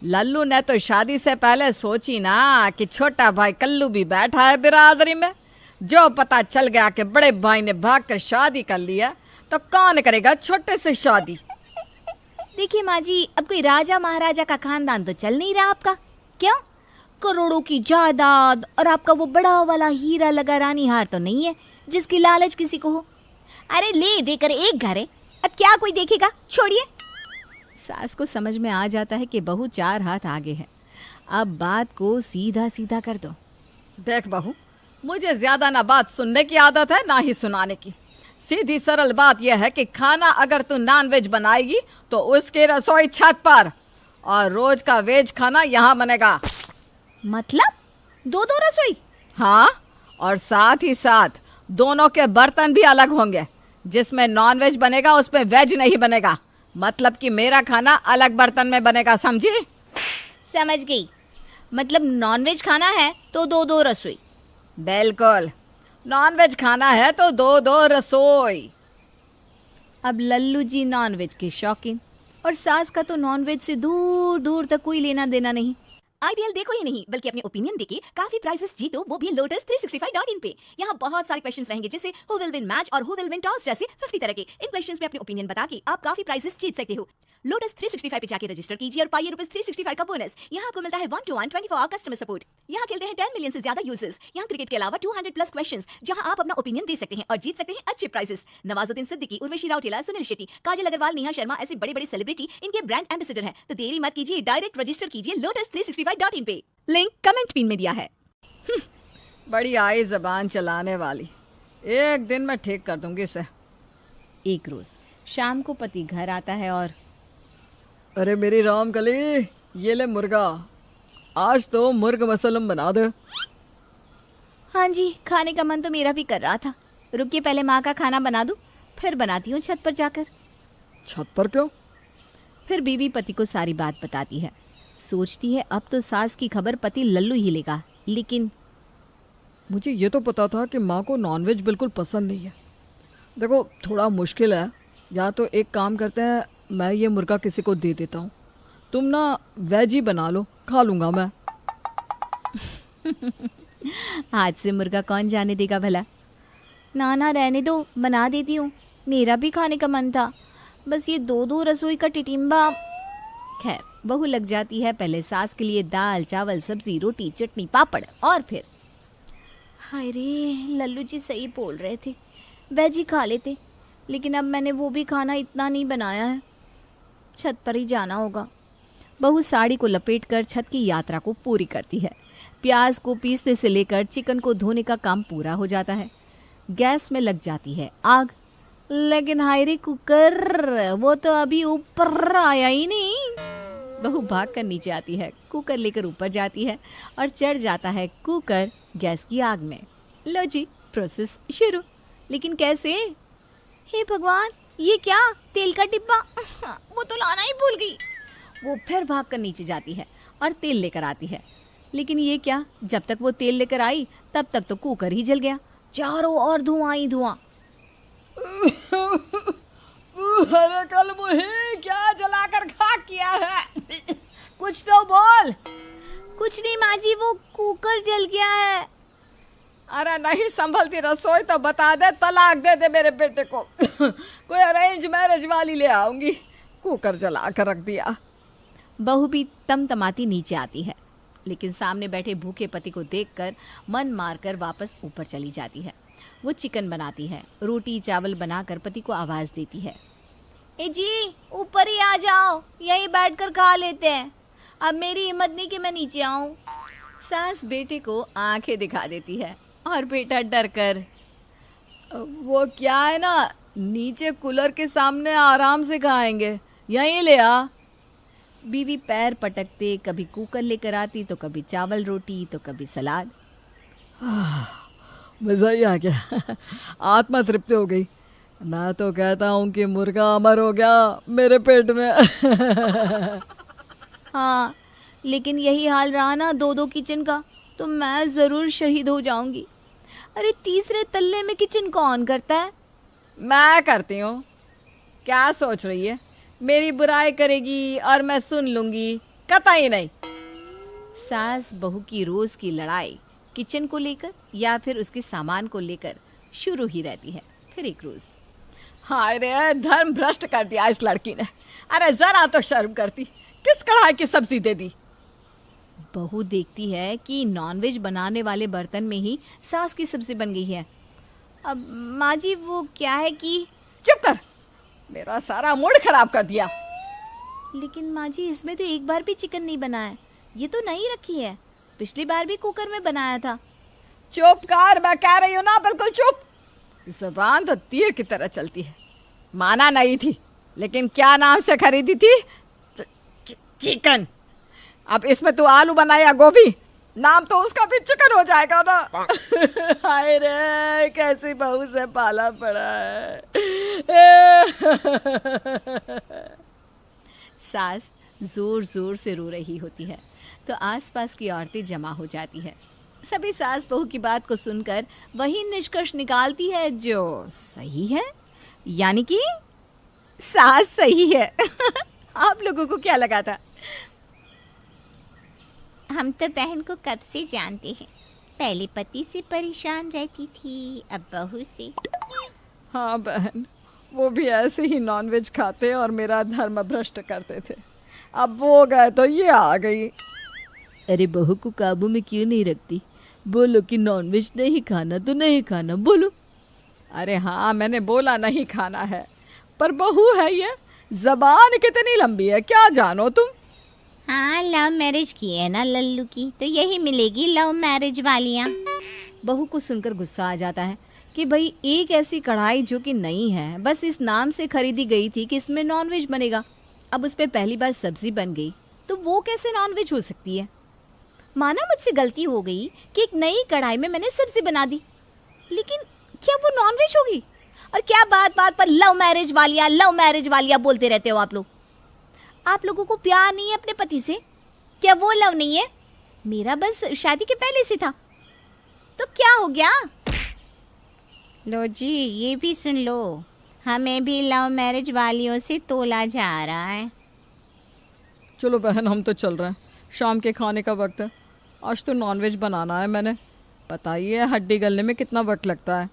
लल्लू ने तो शादी से पहले सोची ना कि छोटा भाई कल्लू भी बैठा है बिरादरी में। जो पता चल गया कि बड़े भाई ने भागकर शादी कर लिया तो कौन करेगा छोटे से शादी। देखिए माँ जी, अब कोई राजा महाराजा का खानदान तो चल नहीं रहा आपका। क्यों? करोड़ों की जायदाद और आपका वो बड़ा वाला हीरा लगा रानी हार तो नहीं है जिसकी लालच किसी को हो। अरे ले देकर एक घर है, अब क्या कोई देखेगा, छोड़िए। सास को समझ में आ जाता है कि बहू 4 हाथ आगे है। अब बात को सीधा सीधा कर दो। देख बहू, मुझे ज्यादा ना बात सुनने की आदत है ना ही सुनाने की। सीधी सरल बात यह है कि खाना अगर तू नॉनवेज बनाएगी तो उसकी रसोई छत पर, और रोज का वेज खाना यहाँ बनेगा। मतलब 2-2 रसोई? हाँ, और साथ ही साथ दोनों के बर्तन भी अलग होंगे। जिसमें नॉनवेज बनेगा उसमें वेज नहीं बनेगा। मतलब कि मेरा खाना अलग बर्तन में बनेगा, समझी? समझ गई। मतलब नॉनवेज खाना है तो दो दो रसोई। बिल्कुल, नॉनवेज खाना है तो दो दो रसोई। अब लल्लू जी नॉनवेज के शौकीन और सास का तो नॉनवेज से दूर दूर तक कोई लेना देना नहीं। आईपीएल देखो ही नहीं बल्कि अपने ओपिनियन देके काफी प्राइजेस जीतो, वो भी lotus365.in पे। यहाँ बहुत सारे क्वेश्चंस रहेंगे जैसे हु विल विन मैच और हु विल विन टॉस जैसे 50 तरह के। इन क्वेश्चंस में अपने ओपिनियन बता के आप काफी प्राइजेस जीत सकते हो। लोटस 365 पे जाके रजिस्टर कीजिए और पाइए ₹365 का बोनस। यहाँ आपको मिलता है 1-to-1 24 कस्टमर सपोर्ट। यहाँ खेलते हैं 10 मिलियन से ज्यादा यूजर्स। यहाँ क्रिकेट के अलावा 200+ क्वेश्चंस जहाँ आप अपना ओपिनियन दे सकते हैं और जीत सकते हैं अच्छे प्राइजेस। नवाजुद्दीन सिद्दीकी, उर्वशी राउटेला, सुनील शेट्टी, काजल अग्रवाल, नेहा शर्मा ऐसे बड़े बड़े सेलिब्रिटी इनके ब्रांड एम्बेसडर हैं। तो देरी मत कीजिए, डायरेक्ट रजिस्टर कीजिए lotus365.in पे। लिंक कमेंट पिन में दिया है। बड़ी आई जबान चलाने वाली, एक दिन मैं ठीक कर दूंगी इसे। एक रोज शाम को पति घर आता है और अरे मेरी रामकली, ये ले मुर्गा, आज तो मुर्ग मसलम बना दे। हाँ जी, खाने का मन तो मेरा भी कर रहा था। रुकिए, पहले माँ का खाना बना दूं, फिर बनाती हूँ छत पर जाकर। छत पर क्यों? फिर बीवी पति को सारी बात बताती है। सोचती है अब तो सास की खबर पति लल्लू ही लेगा, लेकिन मुझे ये तो पता था कि माँ को नॉनवेज बिल्कुल पसंद नहीं है। देखो थोड़ा मुश्किल है, या तो एक काम करते हैं, मैं ये मुर्गा किसी को दे देता हूँ, तुम ना वेज ही बना लो, खा लूँगा मैं। आज से मुर्गा कौन जाने देगा भला। ना ना रहने दो, बना देती हूँ, मेरा भी खाने का मन था। बस ये दो दो रसोई का टिटिम्बा। खैर, बहू लग जाती है पहले सास के लिए दाल चावल सब्जी रोटी चटनी पापड़ और फिर हाय रे, लल्लू जी सही बोल रहे थे, वेज ही खा लेते। लेकिन अब मैंने वो भी खाना इतना नहीं बनाया है, छत पर ही जाना होगा। बहू साड़ी को लपेटकर छत की यात्रा को पूरी करती है। प्याज को पीसने से लेकर चिकन को धोने का काम पूरा हो जाता है। गैस में लग जाती है आग, लेकिन हाय रे कुकर, वो तो अभी ऊपर आया ही नहीं। बहू भाग कर नीचे आती है, कुकर लेकर ऊपर जाती है और चढ़ जाता है कुकर गैस की आग में। लो जी, प्रोसेस शुरू। लेकिन कैसे? हे भगवान, ये क्या, तेल का डिब्बा, वो तो लाना ही भूल गई। वो फिर भाग कर नीचे जाती है और तेल लेकर आती है। लेकिन ये क्या, जब तक वो तेल लेकर आई तब तक तो कुकर ही जल गया, चारों ओर धुआं ही धुआं। अरे कल मुझे क्या जलाकर खाक किया है? कुछ तो बोल। कुछ नहीं माँ जी, वो कुकर जल गया है। अरे नहीं संभलती रसोई तो बता दे, तलाक दे दे मेरे बेटे को। कोई अरेंज मैरिज वाली ले आऊंगी, कुकर जला कर रख दिया। बहू भी तमतमाती नीचे आती है, लेकिन सामने बैठे भूखे पति को देखकर मन मारकर वापस ऊपर चली जाती है। वो चिकन बनाती है, रोटी चावल बनाकर पति को आवाज देती है, ए जी ऊपर ही आ जाओ, यहीं बैठकर खा लेते हैं। अब मेरी हिम्मत नहीं कि मैं नीचे आऊं। सास बेटे को आंखें दिखा देती है और बेटा डर कर, वो क्या है ना, नीचे कूलर के सामने आराम से खाएंगे, यहीं ले आ। बीवी पैर पटकते कभी कुकर लेकर आती तो कभी चावल रोटी तो कभी सलाद। मजा ही आ गया, आत्मा तृप्ति हो गई। मैं तो कहता हूँ कि मुर्गा अमर हो गया मेरे पेट में। हाँ, लेकिन यही हाल रहा ना दो दो किचन का तो मैं ज़रूर शहीद हो जाऊंगी। अरे तीसरे तल्ले में किचन कौन करता है? मैं करती हूँ। क्या सोच रही है, मेरी बुराई करेगी और मैं सुन लूंगी? कतई नहीं। सास बहू की रोज की लड़ाई किचन को लेकर या फिर उसके सामान को लेकर शुरू ही रहती है। फिर एक रोज, हाय रे, धर्म भ्रष्ट कर दिया इस लड़की ने। अरे जरा तो शर्म करती, किस कढ़ाई की सब्जी दे दी। बहू देखती है कि नॉनवेज बनाने वाले बर्तन में ही सास की सब्जी बन गई है। अब माँ जी वो क्या है कि, चुप कर, मेरा सारा मूड खराब कर दिया। लेकिन माँ जी इसमें तो एक बार भी चिकन नहीं बना है, ये तो नई रखी है, पिछली बार भी कुकर में बनाया था। चुप कर, मैं कह रही हूँ ना, बिल्कुल चुप। ज़बान तो तीर की तरह चलती है। माना नहीं थी, लेकिन क्या नाम से खरीदी थी? चिकन। अब इसमें तू आलू बना या गोभी, नाम तो उसका भी चिकन हो जाएगा ना। हाय रे, कैसी बहू से पाला पड़ा है। सास जोर जोर से रो रही होती है तो आसपास की औरतें जमा हो जाती है। सभी सास बहू की बात को सुनकर वही निष्कर्ष निकालती है जो सही है, यानी कि सास सही है। आप लोगों को क्या लगा था? हम तो बहन को कब से जानते हैं, पहले पति से परेशान रहती थी, अब बहू से। हाँ बहन, वो भी ऐसे ही नॉनवेज खाते और मेरा धर्म भ्रष्ट करते थे। अब वो गए तो ये आ गई। अरे बहू को काबू में क्यों नहीं रखती? बोलो कि नॉनवेज नहीं खाना तो नहीं खाना, बोलो। अरे हाँ, मैंने बोला नहीं खाना है, पर बहू है ये, जबान कितनी लंबी है, क्या जानो तुम। हाँ, लव मैरिज की है ना लल्लू की, तो यही मिलेगी लव मैरिज वालियाँ। बहू को सुनकर गुस्सा आ जाता है कि भाई एक ऐसी कढ़ाई जो कि नई है, बस इस नाम से खरीदी गई थी कि इसमें नॉनवेज बनेगा, अब उस पर पहली बार सब्जी बन गई तो वो कैसे नॉनवेज हो सकती है? माना मुझसे गलती हो गई कि एक नई कढ़ाई में मैंने सब्जी बना दी, लेकिन क्या वो नॉनवेज होगी? और क्या बात बात पर लव मैरिज वालियाँ बोलते रहते हो आप लोग? आप लोगों को प्यार नहीं है अपने पति से? क्या वो लव नहीं है? मेरा बस शादी के पहले से था, तो क्या हो गया? लो जी, ये भी सुन लो, हमें भी लव मैरिज वालियों से तोला जा रहा है। चलो बहन, हम तो चल रहे हैं, शाम के खाने का वक्त है। आज तो नॉनवेज बनाना है मैंने, पता ही है हड्डी गलने में कितना वक्त लगता है।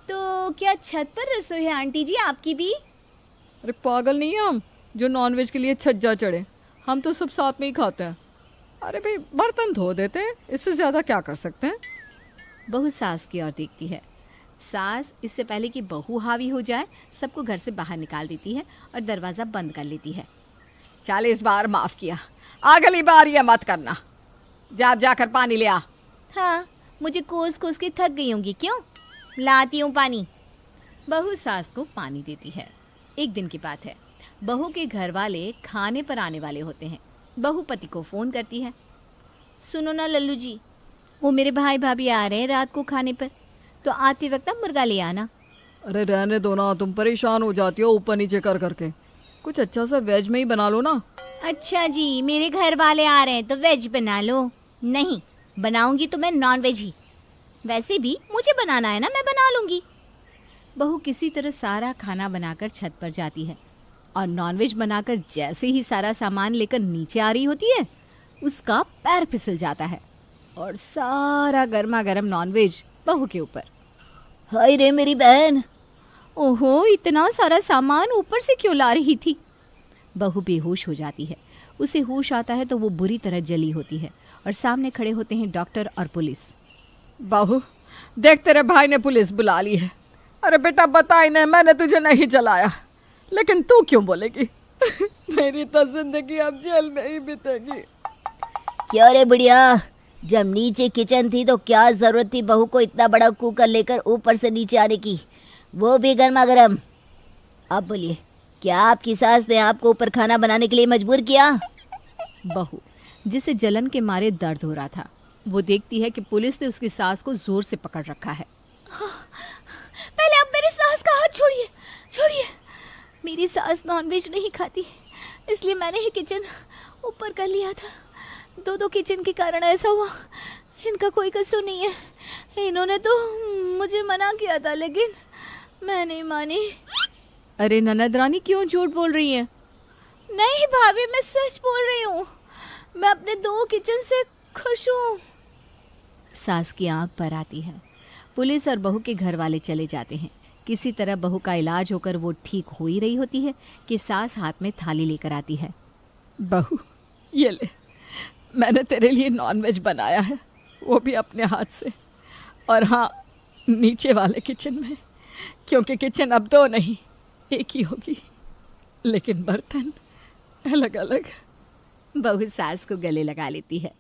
तो क्या छत पर रसोई है आंटी जी आपकी भी? अरे पागल नहीं है हम जो नॉनवेज के लिए छज्जा चढ़े, हम तो सब साथ में ही खाते हैं। अरे भाई, बर्तन धो देते हैं, इससे ज़्यादा क्या कर सकते हैं। बहू सास की ओर देखती है। सास इससे पहले कि बहू हावी हो जाए सबको घर से बाहर निकाल देती है और दरवाज़ा बंद कर लेती है। चल, इस बार माफ़ किया, अगली बार ये मत करना। जाकर पानी ले आ। हाँ, मुझे कोस कोस के थक गई होंगी, क्यों? लाती हूँ पानी। बहू सास को पानी देती है। एक दिन की बात है, बहू के घर वाले खाने पर आने वाले होते हैं। बहू पति को फ़ोन करती है, सुनो ना लल्लू जी, वो मेरे भाई भाभी आ रहे हैं रात को खाने पर, तो आते वक्त आप मुर्गा ले आना। अरे रहने दो ना, तुम परेशान हो जाती हो ऊपर नीचे कर करके, कुछ अच्छा सा वेज में ही बना लो ना। अच्छा जी, मेरे घर वाले आ रहे हैं तो वेज बना लो। नहीं, बनाऊंगी तो मैं नॉन वेज ही, वैसे भी मुझे बनाना है ना, मैं बना लूंगी। बहू किसी तरह सारा खाना बनाकर छत पर जाती है और नॉनवेज बनाकर जैसे ही सारा सामान लेकर नीचे आ रही होती है, उसका पैर फिसल जाता है और सारा गर्मा गर्म नॉनवेज बहू के ऊपर। हाय रे मेरी बहन, ओहो, इतना सारा सामान ऊपर से क्यों ला रही थी? बहू बेहोश हो जाती है। उसे होश आता है तो वो बुरी तरह जली होती है और सामने खड़े होते हैं डॉक्टर और पुलिस। बहू देख, तेरे भाई ने पुलिस बुला ली है। अरे बेटा, बता इन्हें, मैंने तुझे नहीं जलाया, लेकिन तू क्यों बोलेगी? मेरी तो जिंदगी अब जेल में ही बीतेगी। क्या रे बुढ़िया, जब नीचे किचन थी तो क्या जरूरत थी बहू को इतना बड़ा कुकर लेकर ऊपर से नीचे आने की, वो भी गर्मा गर्म? अब बोलिए, क्या आपकी सास ने आपको ऊपर खाना बनाने के लिए मजबूर किया? बहू, जिसे जलन के मारे दर्द हो रहा था, वो देखती है कि पुलिस ने उसकी सास को जोर से पकड़ रखा है। पहले आप मेरी सास का हाथ छोड़िए, छोड़िए। मेरी सास नॉनवेज नहीं खाती, इसलिए मैंने ही किचन ऊपर कर लिया था। दो किचन के कारण ऐसा हुआ, इनका कोई कसूर नहीं है। इन्होंने तो मुझे मना किया था, लेकिन मैं नहीं मानी। अरे ननद रानी, क्यों झूठ बोल रही हैं? नहीं भाभी, मैं सच बोल रही हूँ, मैं अपने 2 किचन से खुश हूँ। सास की आंख पर आती है। पुलिस और बहू के घर वाले चले जाते हैं। किसी तरह बहू का इलाज होकर वो ठीक हो ही रही होती है कि सास हाथ में थाली लेकर आती है। बहू, ये ले, मैंने तेरे लिए नॉनवेज बनाया है, वो भी अपने हाथ से। और हाँ, नीचे वाले किचन में, क्योंकि किचन अब 2 नहीं 1 ही होगी, लेकिन बर्तन अलग अलग। बहू सास को गले लगा लेती है।